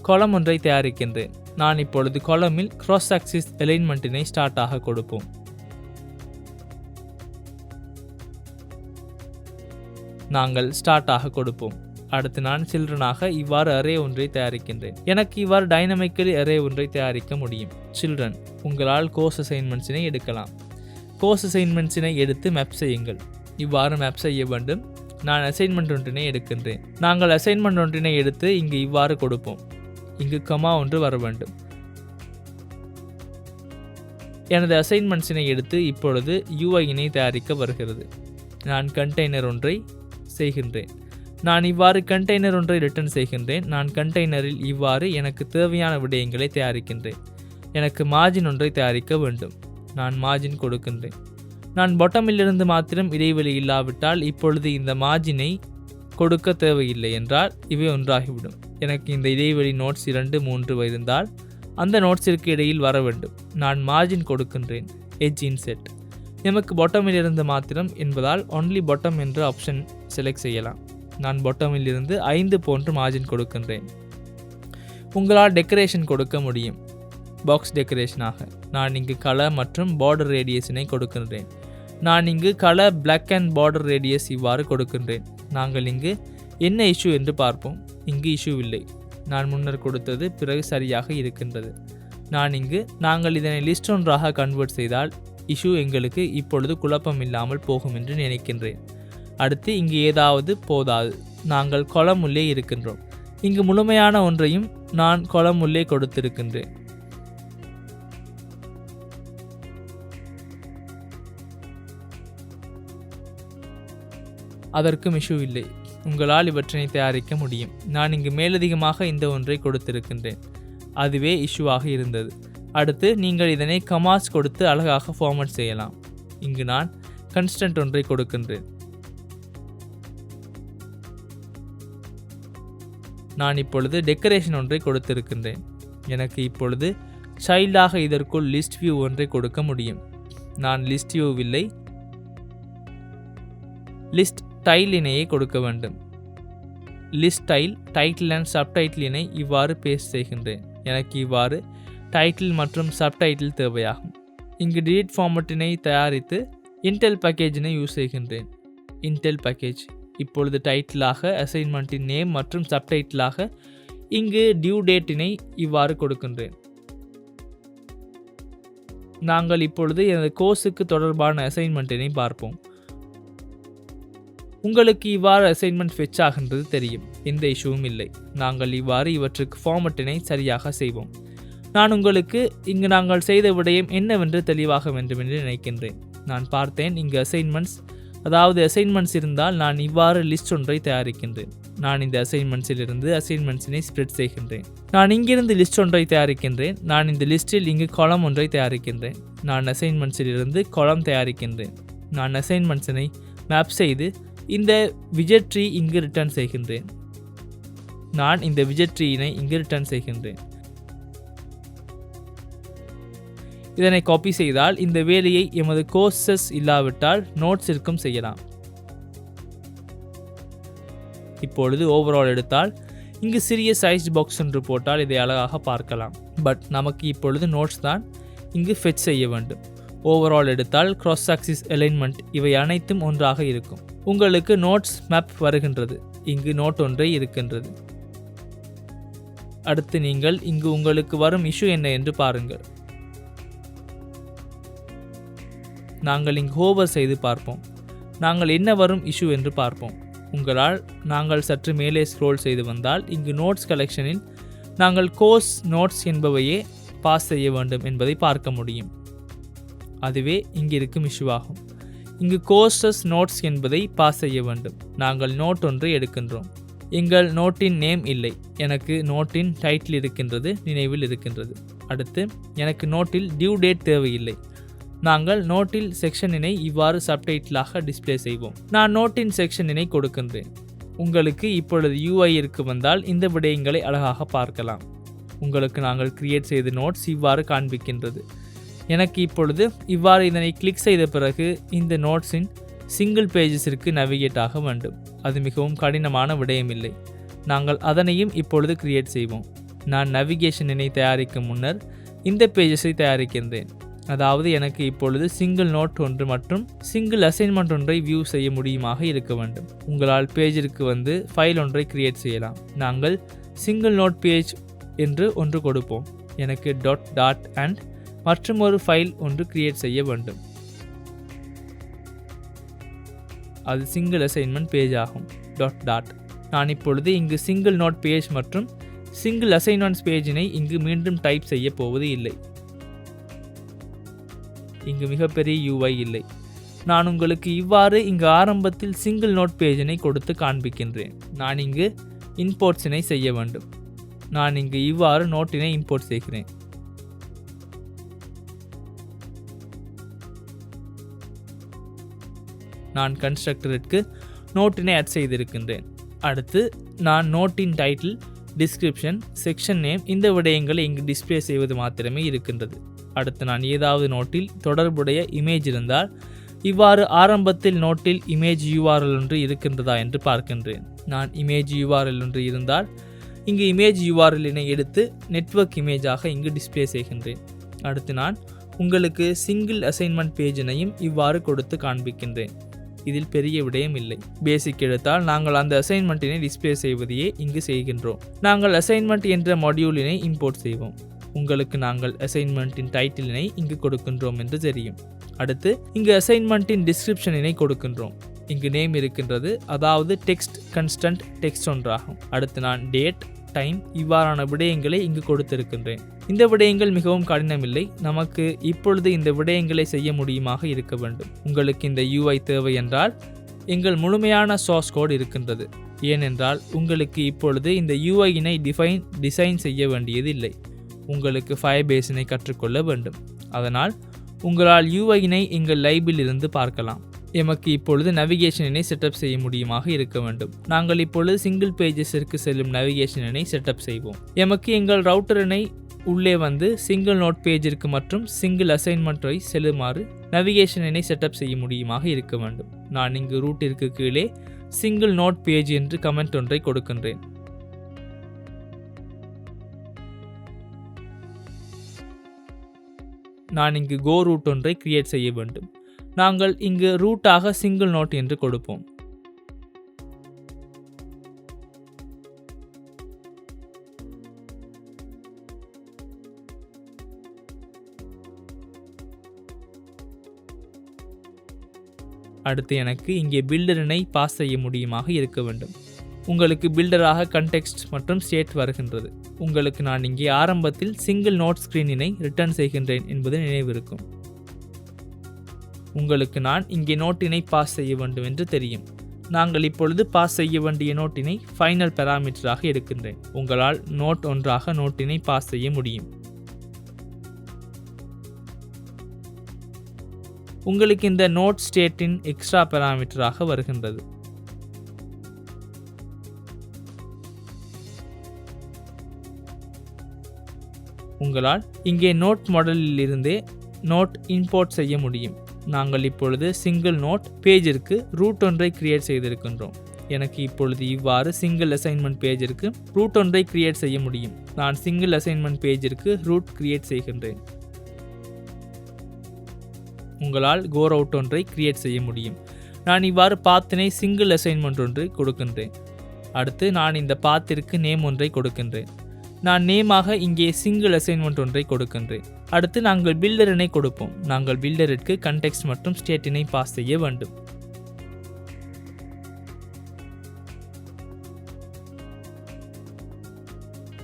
காலம் ஒன்றை தயாரிக்கின்றேன். நான் இப்பொழுது காலமில் கிராஸ் ஆக்சிஸ் அலைன்மெண்ட்டினை ஸ்டார்ட் ஆக கொடுப்போம். நாங்கள் ஸ்டார்ட் ஆக கொடுப்போம். அடுத்து நான் சில்ட்ரனாக இவ்வாறு அரே ஒன்றை தயாரிக்கின்றேன். எனக்கு இவ்வாறு டைனமிக்கலி அரே ஒன்றை தயாரிக்க முடியும். சில்ட்ரன், உங்களால் கோர்ஸ் அசைன்மெண்ட்ஸினை எடுக்கலாம். கோர்ஸ் அசைன்மெண்ட்ஸினை எடுத்து மேப் செய்யுங்கள். இவ்வாறு மேப் செய்ய வேண்டும். நான் அசைன்மெண்ட் ஒன்றினை எடுக்கின்றேன். நாங்கள் அசைன்மெண்ட் ஒன்றினை எடுத்து இங்கு இவ்வாறு கொடுப்போம். இங்கு கமா ஒன்று வர வேண்டும். எனது அசைன்மெண்ட்ஸினை எடுத்து இப்பொழுது யூஐயினை தயாரிக்க வருகிறது. நான் கண்டெய்னர் ஒன்றை செய்கின்றேன். நான் இவ்வாறு கண்டெய்னர் ஒன்றை ரிட்டர்ன் செய்கின்றேன். நான் கண்டெய்னரில் இவ்வாறு எனக்கு தேவையான விடயங்களை தயாரிக்கின்றேன். எனக்கு மார்ஜின் ஒன்றை தயாரிக்க வேண்டும். நான் மார்ஜின் கொடுக்கின்றேன். நான் பாட்டமிலிருந்து மாத்திரம் இடைவெளி இல்லாவிட்டால் இப்பொழுது இந்த மார்ஜினை கொடுக்க தேவையில்லை என்றால் இவை ஒன்றாகிவிடும். எனக்கு இந்த இடைவெளி நோட்ஸ் 2, 3 இருந்தால் அந்த நோட்ஸிற்கு இடையில் வர வேண்டும். நான் மார்ஜின் கொடுக்கின்றேன். Edge inset. நமக்கு பாட்டமிலிருந்து மாத்திரம் என்பதால் ஒன்லி பாட்டம் என்ற ஆப்ஷன் செலக்ட் செய்யலாம். நான் பாட்டமில் இருந்து 5 போன்று மார்ஜின் கொடுக்கின்றேன். உங்களால் டெக்கரேஷன் கொடுக்க முடியும். பாக்ஸ் டெக்கரேஷனாக நான் இங்கு கலர் மற்றும் பார்டர் ரேடியஸினை கொடுக்கின்றேன். நான் இங்கு colour black and border radius இவ்வாறு கொடுக்கின்றேன். நாங்கள் இங்கு என்ன இஷ்யூ என்று பார்ப்போம். இங்கு இஷ்யூ இல்லை. நான் முன்னர் கொடுத்தது பிறகு சரியாக இருக்கின்றது. நாங்கள் இதனை லிஸ்ட் ஒன்றாக கன்வெர்ட் செய்தால் இஷ்யூ எங்களுக்கு இப்பொழுது குழப்பம் இல்லாமல் போகும் என்று நினைக்கின்றேன். அடுத்து இங்கு ஏதாவது போதாது. நாங்கள் காலம் உள்ளே இருக்கின்றோம். இங்கு முழுமையான ஒன்றையும் நான் காலம் உள்ளே கொடுத்திருக்கின்றேன். அதற்கும் இஷ்யூ இல்லை. உங்களால் இவற்றினை தயாரிக்க முடியும். நான் இங்கு மேலதிகமாக இந்த ஒன்றை கொடுத்திருக்கின்றேன். அதுவே இஷ்யூவாக இருந்தது. அடுத்து நீங்கள் இதனை கமாஸ் கொடுத்து அழகாக ஃபார்மேட் செய்யலாம். இங்கு நான் கன்ஸ்டன்ட் ஒன்றை கொடுக்கின்றேன். நான் இப்பொழுது டெக்கரேஷன் ஒன்றை கொடுத்திருக்கின்றேன். எனக்கு இப்பொழுது சைல்டாக இதற்குள் லிஸ்ட் வியூ ஒன்றை கொடுக்க முடியும். நான் லிஸ்ட் வியூவில்லை, லிஸ்ட் டைலினையே கொடுக்க வேண்டும். லிஸ்ட் டைட்டில் அண்ட் சப்டைட்டிலினை இவ்வாறு பேஸ்ட் செய்கின்றேன். எனக்கு இவ்வாறு டைட்டில் மற்றும் சப்டைட்டில் தேவையாகும். இங்கு delete ஃபார்மட்டினை தயாரித்து இன்டெல் பேக்கேஜினை யூஸ் செய்கின்றேன். இன்டெல் பேக்கேஜ் இப்பொழுது டைட்டிலாக அசைன்மெண்ட்டின் நேம் மற்றும் சப்டைட்டிலாக இங்கு டியூ டேட்டினை இவ்வாறு கொடுக்கின்றேன். நாங்கள் இப்பொழுது எனது கோர்ஸுக்கு தொடர்பான அசைன்மெண்ட்டினை பார்ப்போம். உங்களுக்கு இவ்வாறு அசைன்மெண்ட் ஃபெச் ஆகின்றது தெரியும், எந்த இஷ்யூவும் இல்லை. நாங்கள் இவ்வாறு இவற்றுக்கு ஃபார்மட்டினை சரியாக செய்வோம். நான் உங்களுக்கு இங்கு நாங்கள் செய்த விடயம் என்னவென்று தெளிவாக வேண்டும் என்று நினைக்கின்றேன். நான் பார்த்தேன் இங்கு அசைன்மெண்ட்ஸ் இருந்தால் நான் இவ்வாறு லிஸ்ட் ஒன்றை தயாரிக்கின்றேன். நான் இந்த அசைன்மெண்ட்ஸிலிருந்து அசைன்மெண்ட்ஸினை ஸ்ப்ரெட் செய்கின்றேன். நான் இங்கிருந்து லிஸ்ட் ஒன்றை தயாரிக்கின்றேன். நான் இந்த லிஸ்டில் இங்கு காலம் ஒன்றை தயாரிக்கின்றேன். நான் அசைன்மெண்ட்ஸிலிருந்து காலம் தயாரிக்கின்றேன். நான் அசைன்மெண்ட்ஸினை மேப் செய்து இந்த விஜெட் ட்ரீ இங்கு ரிட்டர்ன் செய்கின்றேன். நான் இந்த விஜெட் ட்ரீயினை இங்கு ரிட்டர்ன் செய்கின்றேன். இதனை காப்பி செய்தால் இந்த வேலையை எமது கோர்சஸ் இல்லாவிட்டால் நோட்ஸிற்கும் செய்யலாம். இப்பொழுது ஓவரால் எடுத்தால் இங்கு சிறிய சைஸ் பாக்ஸ் என்று போட்டால் இதை அழகாக பார்க்கலாம். பட் நமக்கு இப்பொழுது நோட்ஸ் தான் இங்கு ஃபெச் செய்ய வேண்டும். ஓவரால் எடுத்தால் கிராஸ் ஆக்சிஸ் அலைன்மெண்ட் இவை அனைத்தும் ஒன்றாக இருக்கும். உங்களுக்கு நோட்ஸ் மேப் வருகின்றது. இங்கு நோட் ஒன்றை இருக்கின்றது. அடுத்து நீங்கள் இங்கு உங்களுக்கு வரும் இஷ்யூ என்ன என்று பாருங்கள். நாங்கள் இங்கு ஹோவர் செய்து பார்ப்போம். நாங்கள் என்ன வரும் இஷ்யூ என்று பார்ப்போம். நாங்கள் சற்று மேலே ஸ்க்ரோல் செய்து வந்தால் இங்கு நோட்ஸ் கலெக்ஷனில் நாங்கள் கோர்ஸ் நோட்ஸ் என்பவையே பாஸ் செய்ய வேண்டும் என்பதை பார்க்க முடியும். அதுவே இங்கு இருக்கும் இஷ்யூ ஆகும். இங்கு கோர்சஸ் நோட்ஸ் என்பதை பாஸ் செய்ய வேண்டும். நாங்கள் நோட் ஒன்றை எடுக்கின்றோம். எங்கள் நோட்டின் நேம் இல்லை. எனக்கு நோட்டின் டைட்டில் இருக்கின்றது, நினைவில் இருக்கின்றது. அடுத்து எனக்கு நோட்டில் டியூ டேட் தேவையில்லை. நாங்கள் நோட்டில் செக்ஷனினை இவ்வாறு சப்டைட்டிலாக டிஸ்ப்ளே செய்வோம். நான் நோட்டின் செக்ஷனினை கொடுக்கின்றேன். உங்களுக்கு இப்பொழுது UIற்கு வந்தால் இந்த விடயங்களை அழகாக பார்க்கலாம். உங்களுக்கு நாங்கள் கிரியேட் செய்த நோட்ஸ் இவ்வாறு காண்பிக்கின்றது. எனக்கு இப்பொழுது இவ்வாறு இதனை கிளிக் செய்த பிறகு இந்த நோட்ஸின் சிங்கிள் பேஜஸிற்கு நவிகேட் ஆக வேண்டும். அது மிகவும் கடினமான விடயமில்லை. நாங்கள் அதனையும் இப்பொழுது கிரியேட் செய்வோம். நான் நவிகேஷனினை தயாரிக்கும் முன்னர் இந்த பேஜஸை தயாரிக்கின்றேன். அதாவது எனக்கு இப்பொழுது சிங்கிள் நோட் ஒன்று மற்றும் சிங்கிள் அசைன்மெண்ட் ஒன்றை வியூ செய்ய முடியுமாக இருக்க வேண்டும். உங்களால் பேஜிற்கு வந்து ஃபைல் ஒன்றை கிரியேட் செய்யலாம். நாங்கள் சிங்கிள் நோட் பேஜ் என்று ஒன்று கொடுப்போம். எனக்கு டாட் அண்ட் மற்றும் ஒரு ஃபைல் ஒன்று கிரியேட் செய்ய வேண்டும். அது சிங்கிள் அசைன்மெண்ட் பேஜ் ஆகும். டாட் நான் இப்பொழுது இங்கு சிங்கிள் நோட் பேஜ் மற்றும் சிங்கிள் அசைன்மெண்ட் பேஜினை இங்கு மீண்டும் டைப் செய்ய போவது இல்லை. இங்கு மிகப்பெரிய UI இல்லை. நான் உங்களுக்கு இவ்வாறு இங்கு ஆரம்பத்தில் சிங்கிள் நோட் பேஜினை கொடுத்து காண்பிக்கின்றேன். நான் இங்கு இம்போர்ட்ஸினை செய்ய வேண்டும். நான் இங்கு இவ்வாறு நோட்டினை இம்போர்ட் செய்கிறேன். நான் கன்ஸ்ட்ரக்டருக்கு நோட்டினை ஆட் செய்திருக்கின்றேன். அடுத்து நான் நோட்டின் டைட்டில், டிஸ்கிரிப்ஷன், செக்ஷன் நேம் இந்த விடயங்களை இங்கு டிஸ்ப்ளே செய்வது மாத்திரமே இருக்கின்றது. அடுத்து நான் ஏதாவது நோட்டில் தொடர்புடைய இமேஜ் இருந்தால் இவ்வாறு ஆரம்பத்தில் நோட்டில் இமேஜ் URL ஒன்று இருக்கின்றதா என்று பார்க்கின்றேன். நான் இமேஜ் URL ஒன்று இருந்தால் இங்கு இமேஜ் URL-இனை எடுத்து நெட்வொர்க் இமேஜாக இங்கு டிஸ்ப்ளே செய்கின்றேன். அடுத்து நான் உங்களுக்கு சிங்கிள் அசைன்மெண்ட் பேஜினையும் இவ்வாறு கொடுத்து காண்பிக்கின்றேன். இதில் பெரிய விடயம் இல்லை. பேசிக் எடுத்தால் நாங்கள் அந்த அசைன்மெண்ட்டினை டிஸ்ப்ளே செய்வதையே இங்கு செய்கின்றோம். நாங்கள் அசைன்மெண்ட் என்ற மாடியூலினை இம்போர்ட் செய்வோம். உங்களுக்கு நாங்கள் அசைன்மெண்ட்டின் டைட்டிலினை இங்கு கொடுக்கின்றோம் என்று தெரியும். அடுத்து இங்கு அசைன்மெண்ட்டின் டிஸ்கிரிப்ஷனினை கொடுக்கின்றோம். இங்கு நேம் இருக்கின்றது, அதாவது டெக்ஸ்ட் கன்ஸ்டன்ட் டெக்ஸ்ட் ஒன்றாகும். அடுத்து நான் டேட், டைம் இவ்வாறான விடயங்களை இங்கு கொடுத்திருக்கின்றேன். இந்த விடயங்கள் மிகவும் கடினமில்லை. நமக்கு இப்பொழுது இந்த விடயங்களை செய்ய முடியுமாக இருக்க வேண்டும். உங்களுக்கு இந்த UI தேவை என்றால் எங்கள் முழுமையான சோர்ஸ் கோட் இருக்கின்றது. ஏனென்றால் உங்களுக்கு இப்பொழுது இந்த UI-இனை டிசைன் செய்ய வேண்டியது இல்லை. உங்களுக்கு Firebase-இனை கற்றுக்கொள்ள வேண்டும். அதனால் உங்களால் UI-இனை எங்கள் லைபில் இருந்து பார்க்கலாம். எமக்கு இப்பொழுது நவிகேஷனினை செட்டப் செய்ய முடியுமாக இருக்க வேண்டும். நாங்கள் இப்பொழுது சிங்கிள் பேஜஸிற்கு செல்லும் நவிகேஷனினை செட்டப் செய்வோம். எமக்கு எங்கள் ரவுட்டரினை உள்ளே வந்து சிங்கிள் நோட் பேஜிற்கு மற்றும் சிங்கிள் அசைன்மெண்ட்டை செல்லுமாறு நவிகேஷனினை செட்டப் செய்ய முடியுமாக இருக்க வேண்டும். நான் இங்கு ரூட்டிற்கு கீழே சிங்கிள் நோட் பேஜ் என்று கமெண்ட் ஒன்றை கொடுக்கின்றேன். நான் இங்கு கோ ரூட் ஒன்றை கிரியேட் செய்ய வேண்டும். நாங்கள் இங்கு ரூட்டாக சிங்கிள் நோட் என்று கொடுப்போம். அடுத்து எனக்கு இங்கே பில்டரினை பாஸ் செய்ய முடியுமாக இருக்க வேண்டும். உங்களுக்கு பில்டராக கண்டெக்ஸ்ட் மற்றும் ஸ்டேட் வருகின்றது. உங்களுக்கு நான் இங்கே ஆரம்பத்தில் சிங்கிள் நோட் ஸ்கிரீனினை ரிட்டர்ன் செய்கின்றேன் என்பது நினைவிருக்கும். உங்களுக்கு நான் இங்கே நோட்டினை பாஸ் செய்ய வேண்டும் என்று தெரியும். நாங்கள் இப்பொழுது பாஸ் செய்ய வேண்டிய நோட்டினை ஃபைனல் பாராமீட்டராக எடுக்கின்றேன். உங்களால் நோட் ஒன்றாக நோட்டினை பாஸ் செய்ய முடியும். உங்களுக்கு இந்த நோட் ஸ்டேட்டின் எக்ஸ்ட்ரா பாராமீட்டராக வருகின்றது. உங்களால் இங்கே நோட் மாடலில் இருந்தே நோட் இம்போர்ட் செய்ய முடியும். நாங்கள் இப்பொழுது சிங்கிள் நோட் பேஜிற்கு ரூட் ஒன்றை கிரியேட் செய்திருக்கின்றோம். எனக்கு இப்பொழுது இவ்வாறு சிங்கிள் அசைன்மெண்ட் பேஜிற்கு ரூட் ஒன்றை கிரியேட் செய்ய முடியும். நான் சிங்கிள் அசைன்மெண்ட் பேஜிற்கு ரூட் கிரியேட் செய்கின்றேன். உங்களால் கோ ரவுட் ஒன்றை கிரியேட் செய்ய முடியும். நான் இவ்வாறு பாத்தினை சிங்கிள் அசைன்மெண்ட் ஒன்றை கொடுக்கின்றேன். அடுத்து நான் இந்த பாத்திற்கு நேம் ஒன்றை கொடுக்கின்றேன். நான் நேமாக இங்கே சிங்கிள் அசைன்மெண்ட் ஒன்றை கொடுக்கின்றேன். அடுத்து நாங்கள் பில்டரினை கொடுப்போம். நாங்கள் பில்டருக்கு கண்டெக்ஸ்ட் மற்றும் ஸ்டேட்டினை பாஸ் செய்ய வேண்டும்.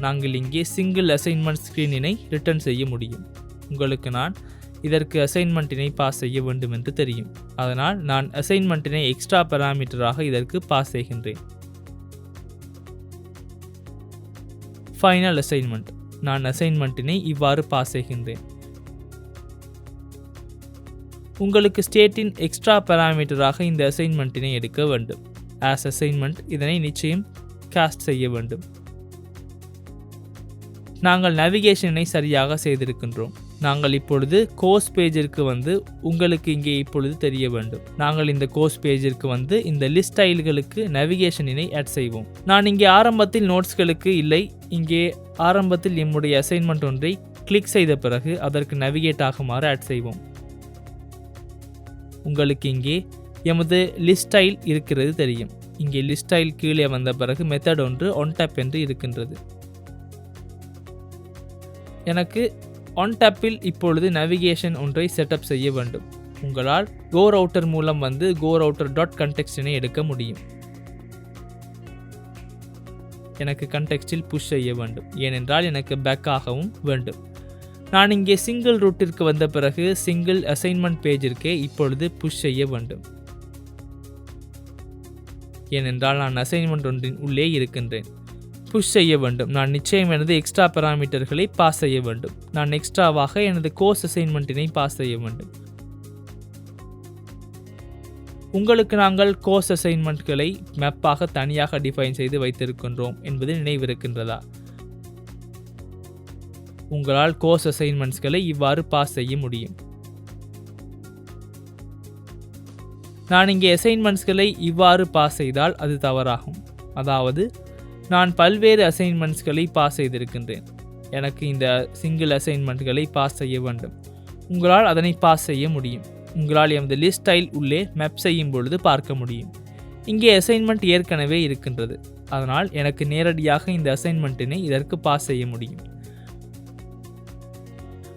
நாங்கள் இங்கே சிங்கிள் அசைன்மெண்ட் ஸ்கிரீனினை ரிட்டர்ன் செய்ய முடியும். உங்களுக்கு நான் இதற்கு அசைன்மெண்ட்டினை பாஸ் செய்ய வேண்டும் என்று தெரியும். அதனால் நான் அசைன்மெண்ட்டினை எக்ஸ்ட்ரா பாராமீட்டராக இதற்கு பாஸ் செய்கின்றேன். Final assignment. நான் அசைன்மெண்ட்டினை இவ்வாறு பாஸ் செய்கின்றேன். உங்களுக்கு ஸ்டேட்டின் எக்ஸ்ட்ரா பாராமீட்டராக இந்த அசைன்மெண்ட்டினை எடுக்க வேண்டும். ஆஸ் அசைன்மெண்ட் இதனை நிச்சயம் காஸ்ட் செய்ய வேண்டும். நாங்கள் நேவிகேஷனை சரியாக செய்திருக்கின்றோம். நாங்கள் இப்பொழுது கோர்ஸ் பேஜிற்கு வந்து உங்களுக்கு இங்கே இப்பொழுது தெரிய வேண்டும். நாங்கள் இந்த கோர்ஸ் பேஜிற்கு வந்து இந்த லிஸ்ட் ஸ்டைல்களுக்கு நேவிகேஷனினை ஆட் செய்வோம். நான் இங்கே ஆரம்பத்தில் நோட்ஸ்களுக்கு இல்லை, இங்கே ஆரம்பத்தில் நம்முடைய அசைன்மெண்ட் ஒன்றை கிளிக் செய்த பிறகு அதற்கு நேவிகேட் ஆகுமாறு ஆட் செய்வோம். உங்களுக்கு இங்கே எமது லிஸ்ட் ஸ்டைல் இருக்கிறது தெரியும். இங்கே லிஸ்ட் ஸ்டைல் கீழே வந்த பிறகு மெத்தட் ஒன்று ஒன் டேப் என்று இருக்கின்றது. எனக்கு ஒன் டேப்பில் இப்பொழுது நேவிகேஷன் ஒன்றை செட்டப் செய்ய வேண்டும். உங்களால் கோ ரவுட்டர் மூலம் வந்து கோ ரவுட்டர் டாட் கண்டெக்ஸ்டினை எடுக்க முடியும். எனக்கு கண்டெக்ஸ்டில் புஷ் செய்ய வேண்டும், ஏனென்றால் எனக்கு பேக்காகவும் வேண்டும். நான் இங்கே சிங்கிள் ரூட்டிற்கு வந்த பிறகு சிங்கிள் அசைன்மெண்ட் பேஜிற்கே இப்பொழுது புஷ் செய்ய வேண்டும், ஏனென்றால் நான் அசைன்மெண்ட் ஒன்றின் உள்ளே இருக்கின்றேன். புஷ் செய்ய வேண்டும். நான் நிச்சயம் எனது எக்ஸ்ட்ரா பாராமீட்டர்களை பாஸ் செய்ய வேண்டும். நான் எக்ஸ்ட்ராவாக எனது கோர்ஸ் அசைன்மெண்ட்டினை பாஸ் செய்ய வேண்டும். உங்களுக்கு நாங்கள் கோர்ஸ் அசைன்மெண்ட்களை மேப்பாக தனியாக டிஃபைன் செய்து வைத்திருக்கின்றோம் என்பது நினைவிருக்கின்றதா? உங்களால் கோர்ஸ் அசைன்மெண்ட்ஸ்களை இவ்வாறு பாஸ் செய்ய முடியும். நான் இங்கே அசைன்மெண்ட்ஸ்களை இவ்வாறு பாஸ் செய்தால் அது தவறாகும். அதாவது நான் பல்வேறு அசைன்மெண்ட்ஸ்களை பாஸ் செய்திருக்கின்றேன். எனக்கு இந்த சிங்கிள் அசைன்மெண்ட்களை பாஸ் செய்ய வேண்டும். உங்களால் அதனை பாஸ் செய்ய முடியும். உங்களால் எமது லிஸ்ட் ஸ்டைல் உள்ளே மேப் செய்யும் பொழுது பார்க்க முடியும். இங்கே அசைன்மெண்ட் ஏற்கனவே இருக்கின்றது. அதனால் எனக்கு நேரடியாக இந்த அசைன்மெண்ட்டினை இதற்கு பாஸ் செய்ய முடியும்.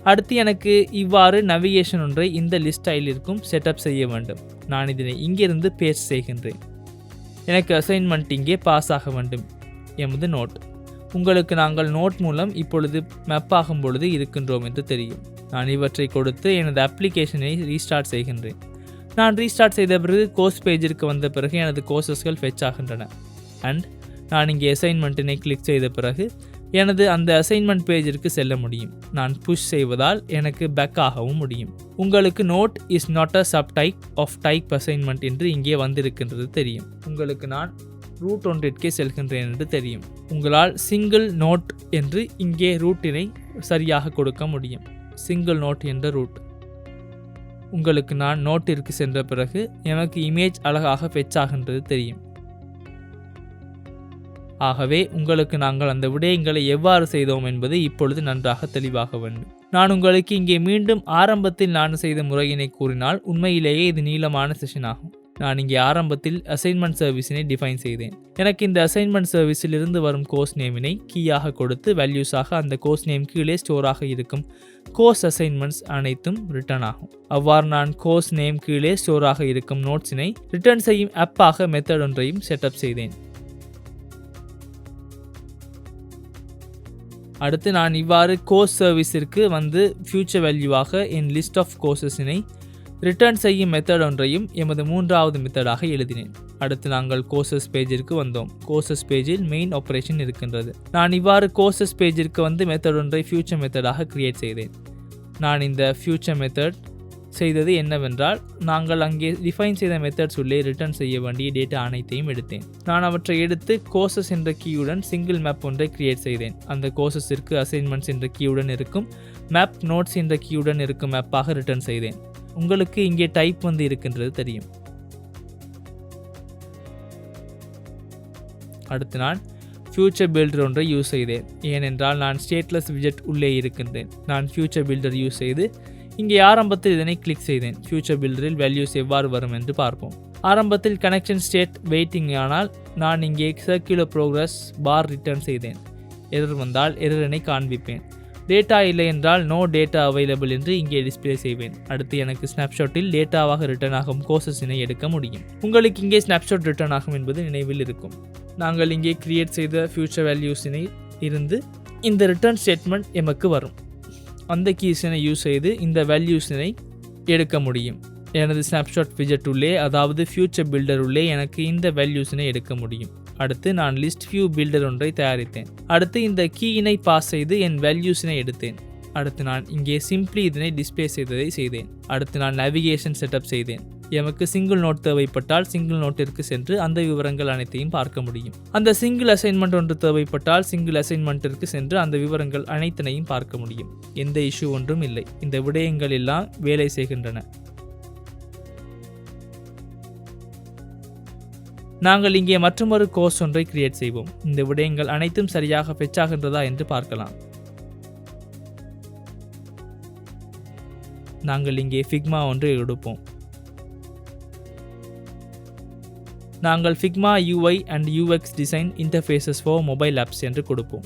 அடுத்து எனக்கு இவ்வாறு நேவிகேஷன் ஒன்றை இந்த லிஸ்ட் ஸ்டைலிற்கும் செட்டப் செய்ய வேண்டும். நான் இதனை இங்கிருந்து பேஸ்ட் செய்கின்றேன். எனக்கு அசைன்மெண்ட் இங்கே பாஸ் ஆக வேண்டும். எமது நோட். உங்களுக்கு நாங்கள் நோட் மூலம் இப்பொழுது மேப் ஆகும் பொழுது இருக்கின்றோம் என்று தெரியும். நான் இவற்றை கொடுத்து எனது அப்ளிகேஷனை ரீஸ்டார்ட் செய்கின்றேன். நான் ரீஸ்டார்ட் செய்த பிறகு கோர்ஸ் பேஜிற்கு வந்த பிறகு எனது கோர்சஸ்கள் ஃபெச் ஆகின்றன. அண்ட் நான் இங்கே அசைன்மெண்ட்டினை கிளிக் செய்த பிறகு எனது அந்த அசைன்மெண்ட் பேஜிற்கு செல்ல முடியும். நான் புஷ் செய்வதால் எனக்கு பேக் ஆகவும் முடியும். உங்களுக்கு note is not a subtype of type assignment என்று இங்கே வந்திருக்கின்றது தெரியும். உங்களுக்கு நான் ரூட் ஒன்றிற்கே செல்கின்றேன் என்று தெரியும். உங்களால் சிங்கிள் நோட் என்று இங்கே ரூட்டினை சரியாக கொடுக்க முடியும். சிங்கிள் நோட் என்ற ரூட். உங்களுக்கு நான் நோட்டிற்கு சென்ற பிறகு எனக்கு இமேஜ் அழகாக ஃபெச் ஆகின்றது தெரியும். ஆகவே உங்களுக்கு நாங்கள் அந்த விடயங்களை எவ்வாறு செய்தோம் என்பது இப்பொழுது நன்றாக தெளிவாக வேண்டும். நான் உங்களுக்கு இங்கே மீண்டும் ஆரம்பத்தில் நான் செய்த முறையினை கூறினால் உண்மையிலேயே இது நீளமான செஷன் ஆகும். நான் இங்கே ஆரம்பத்தில் அசைன்மெண்ட் சர்வீஸினை டிஃபைன் செய்தேன். எனக்கு இந்த அசைன்மெண்ட் சர்வீஸில் இருந்து வரும் கோர்ஸ் நேமினை கீயாக கொடுத்து வேல்யூஸாக அந்த கோர்ஸ் நேம் கீழே ஸ்டோராக இருக்கும் கோர்ஸ் அசைன்மெண்ட்ஸ் அனைத்தும் ரிட்டர்ன் ஆகும். அவ்வாறு நான் கோர்ஸ் நேம் கீழே ஸ்டோராக இருக்கும் நோட்ஸினை ரிட்டர்ன் செய்யும் ஆப்பாக மெத்தட் ஒன்றையும் செட்டப் செய்தேன். அடுத்து நான் இவ்வாறு கோர்ஸ் சர்வீஸிற்கு வந்து ஃபியூச்சர் வேல்யூவாக என் லிஸ்ட் ஆஃப் கோர்சஸினை ரிட்டர்ன் செய்யும் மெத்தட் ஒன்றையும் எமது மூன்றாவது மெத்தடாக எழுதினேன். அடுத்து நாங்கள் கோர்சஸ் பேஜிற்கு வந்தோம். கோர்சஸ் பேஜில் மெயின் ஆப்ரேஷன் இருக்கின்றது. நான் இவ்வாறு கோர்சஸ் பேஜிற்கு வந்து மெத்தட் ஒன்றை ஃபியூச்சர் மெத்தடாக கிரியேட் செய்தேன். நான் இந்த ஃபியூச்சர் மெத்தட் செய்தது என்னவென்றால், நாங்கள் அங்கே டிஃபைன் செய்த மெத்தட்ஸ் உள்ளே ரிட்டர்ன் செய்ய வேண்டிய டேட்டா அனைத்தையும் எடுத்தேன். நான் அவற்றை எடுத்து கோர்சஸ் என்ற கீயுடன் சிங்கிள் மேப் ஒன்றை கிரியேட் செய்தேன். அந்த கோர்சஸிற்கு அசைன்மெண்ட்ஸ் என்ற கீயுடன் இருக்கும் மேப், நோட்ஸ் என்ற கீயுடன் இருக்கும் மேப்பாக ரிட்டர்ன் செய்தேன். உங்களுக்கு இங்கே டைப் வந்து இருக்கின்றது தெரியும். அடுத்து நான் ஃபியூச்சர் பில்டர் ஒன்றை யூஸ் செய்தேன். ஏனென்றால் நான் ஸ்டேட்லெஸ் விஜெட் உள்ளே இருக்கின்றேன். நான் ஃபியூச்சர் பில்டர் யூஸ் செய்து இங்கே ஆரம்பத்தில் இதனை கிளிக் செய்தேன். ஃபியூச்சர் பில்டரில் வேல்யூஸ் எவ்வாறு வரும் என்று பார்ப்போம். ஆரம்பத்தில் கனெக்ஷன் ஸ்டேட் வெயிட்டிங், ஆனால் நான் இங்கே சர்க்குலர் ப்ரோக்ரஸ் பார் ரிட்டர்ன் செய்தேன். எரர் வந்தால் எரரினை காண்பிப்பேன். டேட்டா இல்லை என்றால் நோ டேட்டா அவைலபிள் என்று இங்கே டிஸ்பிளே செய்வேன். அடுத்து எனக்கு ஸ்னாப்ஷாட்டில் டேட்டாவாக ரிட்டர்ன் ஆகும் கோர்சஸினை எடுக்க முடியும். உங்களுக்கு இங்கே ஸ்னாப்ஷாட் ரிட்டர்ன் ஆகும் என்பது நினைவில் இருக்கும். நாங்கள் இங்கே கிரியேட் செய்த ஃபியூச்சர் வேல்யூஸினை இருந்து இந்த ரிட்டர்ன் ஸ்டேட்மெண்ட் எமக்கு வரும். அந்த கீஸினை யூஸ் செய்து இந்த வேல்யூஸினை எடுக்க முடியும். எனது ஸ்னாப்ஷாட் விஜெட் உள்ளே, அதாவது ஃபியூச்சர் பில்டர் உள்ளே எனக்கு இந்த வேல்யூஸினை எடுக்க முடியும். அடுத்து நான் லிஸ்ட் வியூ பில்டர் ஒன்றை தயாரித்தேன். அடுத்து இந்த கீயினை பாஸ் செய்து என் வேல்யூஸினை எடுத்தேன். அடுத்து நான் இங்கே சிம்பிளி இதனை டிஸ்பிளே செய்ததை செய்தேன். அடுத்து நான் நேவிகேஷன் செட்டப் செய்தேன். எமக்கு சிங்கிள் நோட் தேவைப்பட்டால் சிங்கிள் நோட்டிற்கு சென்று அந்த விவரங்கள் அனைத்தையும் பார்க்க முடியும். அந்த சிங்கிள் அசைன்மெண்ட் ஒன்று தேவைப்பட்டால் சிங்கிள் அசைன்மெண்ட்டிற்கு சென்று அந்த விவரங்கள் அனைத்தினையும் பார்க்க முடியும். எந்த இஷ்யூ ஒன்றும் இல்லை. இந்த விடயங்கள் எல்லாம் வேலை செய்கின்றன. நாங்கள் இங்கே மற்றொரு கோர்ஸ் ஒன்றை கிரியேட் செய்வோம். இந்த விடயங்கள் அனைத்தும் சரியாக ஃபெட்ச் ஆகின்றதா என்று பார்க்கலாம். நாங்கள் இங்கே ஃபிக்மா ஒன்று எடுப்போம். நாங்கள் Figma UI and UX design interfaces for mobile apps என்று கொடுப்போம்.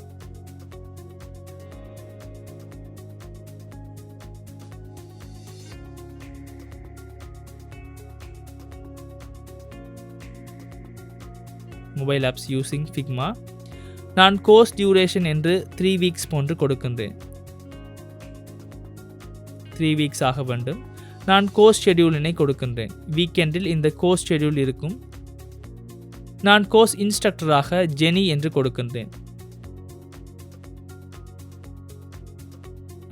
Mobile apps using Figma. நான் கோர்ஸ் டியூரேஷன் என்று 3 வீக்ஸ் போன்று கொடுக்கின்றேன். 3 வீக்ஸ் ஆக வேண்டும். நான் கோர்ஸ் ஷெடியூலினை கொடுக்கின்றேன். வீக்கெண்டில் இந்த கோர்ஸ் ஷெடியூல் இருக்கும். நான் கோர்ஸ் இன்ஸ்ட்ரக்டராக ஜெனி என்று கொடுக்கின்றேன்.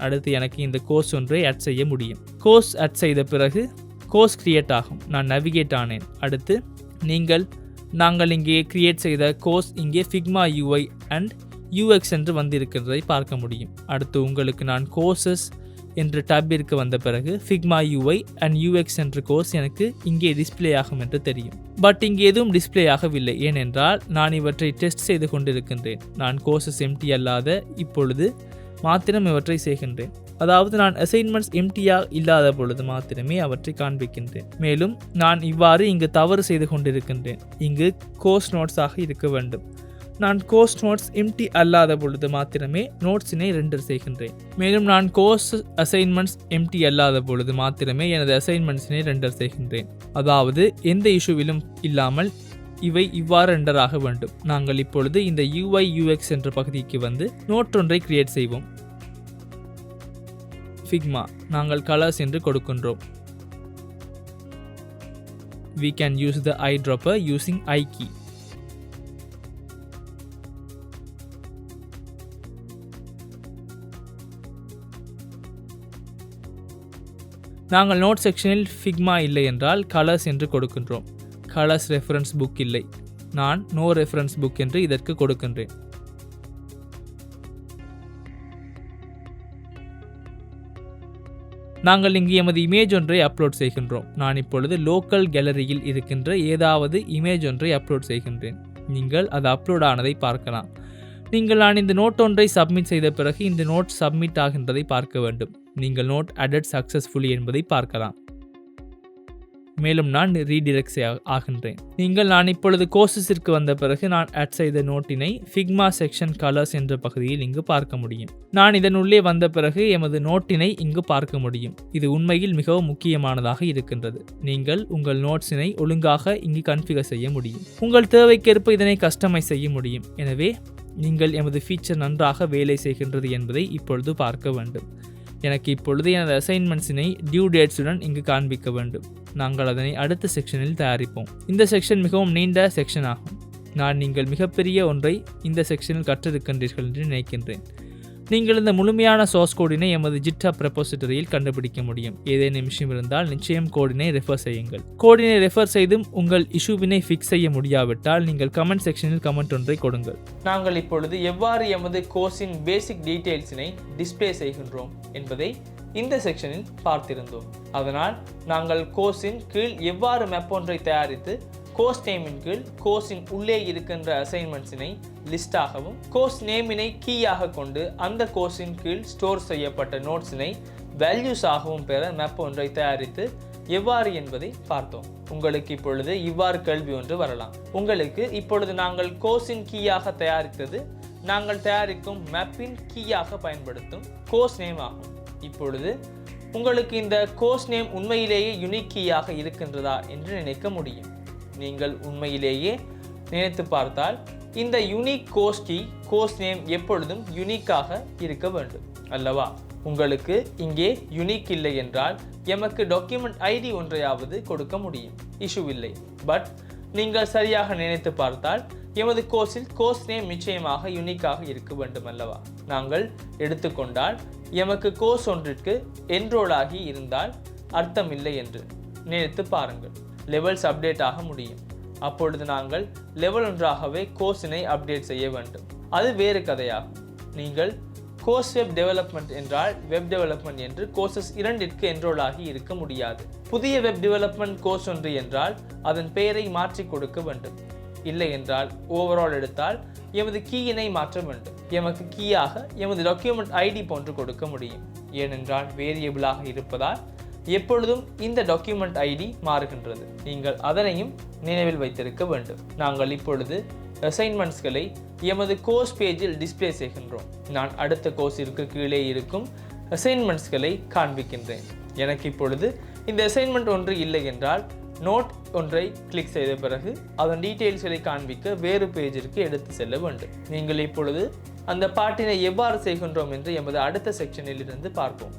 அடுத்து எனக்கு இந்த கோர்ஸ் ஒன்றை ஆட் செய்ய முடியும். கோர்ஸ் ஆட் செய்த பிறகு கோர்ஸ் கிரியேட் ஆகும். நான் நேவிகேட் ஆனேன். அடுத்து நாங்கள் இங்கே கிரியேட் செய்த கோர்ஸ் இங்கே ஃபிக்மா UI and UX என்று வந்திருக்கிறதை பார்க்க முடியும். அடுத்து உங்களுக்கு நான் கோர்சஸ் என்ற டேப்பிற்கு வந்த பிறகு ஃபிக்மா UI and UX என்ற கோர்ஸ் எனக்கு இங்கே டிஸ்பிளே ஆகும் என்று தெரியும். பட் இங்கே எதுவும் டிஸ்பிளே ஆகவில்லை. ஏனென்றால் நான் இவற்றை டெஸ்ட் செய்து கொண்டிருக்கின்றேன். நான் கோர்சஸ் எம்டி அல்லாத இப்பொழுது மாத்திரம் இவற்றை செய்கின்றேன். அதாவது நான் அசைன்மெண்ட்ஸ் எம்டியாக இல்லாத பொழுது மாத்திரமே அவற்றை காண்பிக்கின்றேன். மேலும் நான் இவ்வாறு இங்கு தவறு செய்து கொண்டிருக்கின்றேன். இங்கு கோர்ஸ் நோட்ஸாக இருக்க வேண்டும். நான் கோர்ஸ் நோட்ஸ் எம்டி அல்லாத பொழுது மாத்திரமே நோட்ஸினை ரெண்டர் செய்கின்றேன். மேலும் நான் கோர்ஸ் அசைன்மெண்ட்ஸ் எம்டி அல்லாத பொழுது மாத்திரமே எனது அசைன்மெண்ட்ஸினை ரெண்டர் செய்கின்றேன். அதாவது எந்த இஷ்யூவிலும் இல்லாமல் இவை இவ்வாறு ரெண்டர் ஆக வேண்டும். நாங்கள் இப்பொழுது இந்த UI UX என்ற பகுதிக்கு வந்து நோட் ஒன்றை கிரியேட் செய்வோம். ஃபிக்மா நாங்கள் கலர்ஸ் என்று கொடுக்கின்றோம். We can use the eyedropper using I key. நாங்கள் நோட் செக்ஷனில் ஃபிக்மா இல்லை என்றால் கலர்ஸ் என்று கொடுக்கின்றோம். கலர்ஸ் ரெஃபரன்ஸ் புக் இல்லை. நான் நோ ரெஃபரன்ஸ் புக் என்று இதற்கு கொடுக்கின்றேன். நாங்கள் இங்கு எமது இமேஜ் ஒன்றை அப்லோட் செய்கின்றோம். நான் இப்பொழுது லோக்கல் கேலரியில் இருக்கின்ற ஏதாவது இமேஜ் ஒன்றை அப்லோட் செய்கின்றேன். நீங்கள் அது அப்லோட் ஆனதை பார்க்கலாம். நான் இந்த நோட் ஒன்றை சப்மிட் செய்த பிறகு இந்த நோட் சப்மிட் ஆகின்றதை பார்க்க வேண்டும். நீங்கள் நோட் added successfully என்பதை பார்க்கலாம். மேலும் நான் ரீடிரெக்ட் ஆகின்றேன். நான் இப்பொழுது கோர்சஸிற்கு வந்த பிறகு நான் ஆட் செய்த நோட்டினை ஃபிக்மா செக்ஷன் கலர்ஸ் என்ற பகுதியில் இங்கு பார்க்க முடியும். நான் இதன் உள்ளே வந்த பிறகு எமது நோட்டினை இங்கு பார்க்க முடியும். இது உண்மையில் மிகவும் முக்கியமானதாக இருக்கின்றது. நீங்கள் உங்கள் நோட்ஸினை ஒழுங்காக இங்கு கன்ஃபிகர் செய்ய முடியும். உங்கள் தேவைக்கேற்ப இதனை கஸ்டமைஸ் செய்ய முடியும். எனவே நீங்கள் எமது ஃபீச்சர் நன்றாக வேலை செய்கின்றது என்பதை இப்பொழுது பார்க்க வேண்டும். எனக்கு இப்பொழுது எனது அசைன்மெண்ட்ஸினை டியூ டேட்ஸுடன் இங்கு காண்பிக்க வேண்டும். நாங்கள் அதனை அடுத்த செக்ஷனில் தயாரிப்போம். இந்த செக்ஷன் மிகவும் நீண்ட செக்ஷன் ஆகும். நீங்கள் மிகப்பெரிய ஒன்றை இந்த செக்ஷனில் கற்றிருக்கின்றீர்கள் என்று நினைக்கின்றேன். நீங்கள் இந்த முழுமையான சோர்ஸ் கோடினை எமது GitHub ரெபோசிட்டரியில் கண்டுபிடிக்க முடியும். ஏதேனும் விஷயம் இருந்தால் நிச்சயம் கோடினை ரெஃபர் செய்யுங்கள். கோடினை ரெஃபர் செய்தும் உங்கள் இஷ்யூவினை ஃபிக்ஸ் செய்ய முடியாவிட்டால் நீங்கள் கமெண்ட் செக்ஷனில் கமெண்ட் ஒன்றை கொடுங்கள். நாங்கள் இப்பொழுது எவ்வாறு எமது கோர்ஸின் பேசிக் டீட்டெயில்ஸினை டிஸ்ப்ளே செய்கின்றோம் என்பதை இந்த செக்ஷனில் பார்த்திருந்தோம். அதனால் நாங்கள் கோர்ஸின் கீழ் எவ்வாறு மேப் ஒன்றை தயாரித்து கோர்ஸ் நேமின் கீழ் கோர்ஸின் உள்ளே இருக்கின்ற அசைன்மெண்ட்ஸினை லிஸ்டாகவும் கோர்ஸ் நேமினை கீயாக கொண்டு அந்த கோர்ஸின் கீழ் ஸ்டோர் செய்யப்பட்ட நோட்ஸினை வேல்யூஸ் ஆகவும் பெற மேப் ஒன்றை தயாரித்து எவ்வாறு என்பதை பார்த்தோம். உங்களுக்கு இப்பொழுது இவ்வாறு கேள்வி ஒன்று வரலாம். உங்களுக்கு இப்பொழுது நாங்கள் கோர்ஸின் கீயாக தயாரித்தது நாங்கள் தயாரிக்கும் மேப்பின் கீயாக பயன்படுத்தும் கோர்ஸ் நேம் ஆகும். இப்பொழுது உங்களுக்கு இந்த கோர்ஸ் நேம் உண்மையிலேயே யுனிக் கீயாக இருக்கின்றதா என்று நினைக்க முடியும். நீங்கள் உண்மையிலேயே நினைத்து பார்த்தால் இந்த யுனிக் கோர்ஸ் நேம் எப்பொழுதும் யுனிக்காக இருக்க வேண்டும் அல்லவா? உங்களுக்கு இங்கே யுனிக் இல்லை என்றால் எமக்கு டாக்குமெண்ட் ஐடி ஒன்றையாவது கொடுக்க முடியும். இஷ்யூ இல்லை. பட் நீங்கள் சரியாக நினைத்து பார்த்தால் எமது கோர்ஸ் நேம் நிச்சயமாக யுனிக்காக இருக்க வேண்டும் அல்லவா? நாங்கள் எடுத்துக்கொண்டால் எமக்கு கோர்ஸ் ஒன்றிற்கு என்ரோல் ஆகி இருந்தால் அர்த்தம் இல்லை என்று நினைத்து பாருங்கள். லெவல்ஸ் அப்டேட் ஆக முடியும். அப்பொழுது நாங்கள் லெவல் ஒன்றாகவே கோர்ஸினை அப்டேட் செய்ய வேண்டும். அது வேறு கதையாகும். நீங்கள் கோர்ஸ் வெப் டெவலப்மெண்ட் என்றால் வெப் டெவலப்மெண்ட் என்று கோர்சஸ் இரண்டிற்கு என்ரோல் ஆகி இருக்க முடியாது. புதிய வெப் டெவலப்மெண்ட் கோர்ஸ் ஒன்று என்றால் அதன் பெயரை மாற்றி கொடுக்க வேண்டும். இல்லை என்றால் ஓவரால் எடுத்தால் எமது கீயினை மாற்ற வேண்டும். எமக்கு கீயாக எமது டாக்குமெண்ட் ஐடி போன்று கொடுக்க முடியும். ஏனென்றால் வேரியபிளாக இருப்பதால் எப்பொழுதும் இந்த டாக்குமெண்ட் ஐடி மாறுகின்றது. நீங்கள் அதனையும் நினைவில் வைத்திருக்க வேண்டும். நாங்கள் இப்பொழுது அசைன்மெண்ட்ஸ்களை எமது கோர்ஸ் பேஜில் டிஸ்ப்ளே செய்கின்றோம். நான் அடுத்த கோர்ஸிற்கு கீழே இருக்கும் அசைன்மெண்ட்ஸ்களை காண்பிக்கின்றேன். எனக்கு இப்பொழுது இந்த அசைன்மெண்ட் ஒன்று இல்லை என்றால் நோட் ஒன்றை கிளிக் செய்த பிறகு அதன் டீட்டெயில்ஸ்களை காண்பிக்க வேறு பேஜிற்கு எடுத்து செல்ல வேண்டும். நீங்கள் இப்பொழுது அந்த பாட்டினை எவ்வாறு செய்கின்றோம் என்று எமது அடுத்த செக்ஷனில் இருந்து பார்ப்போம்.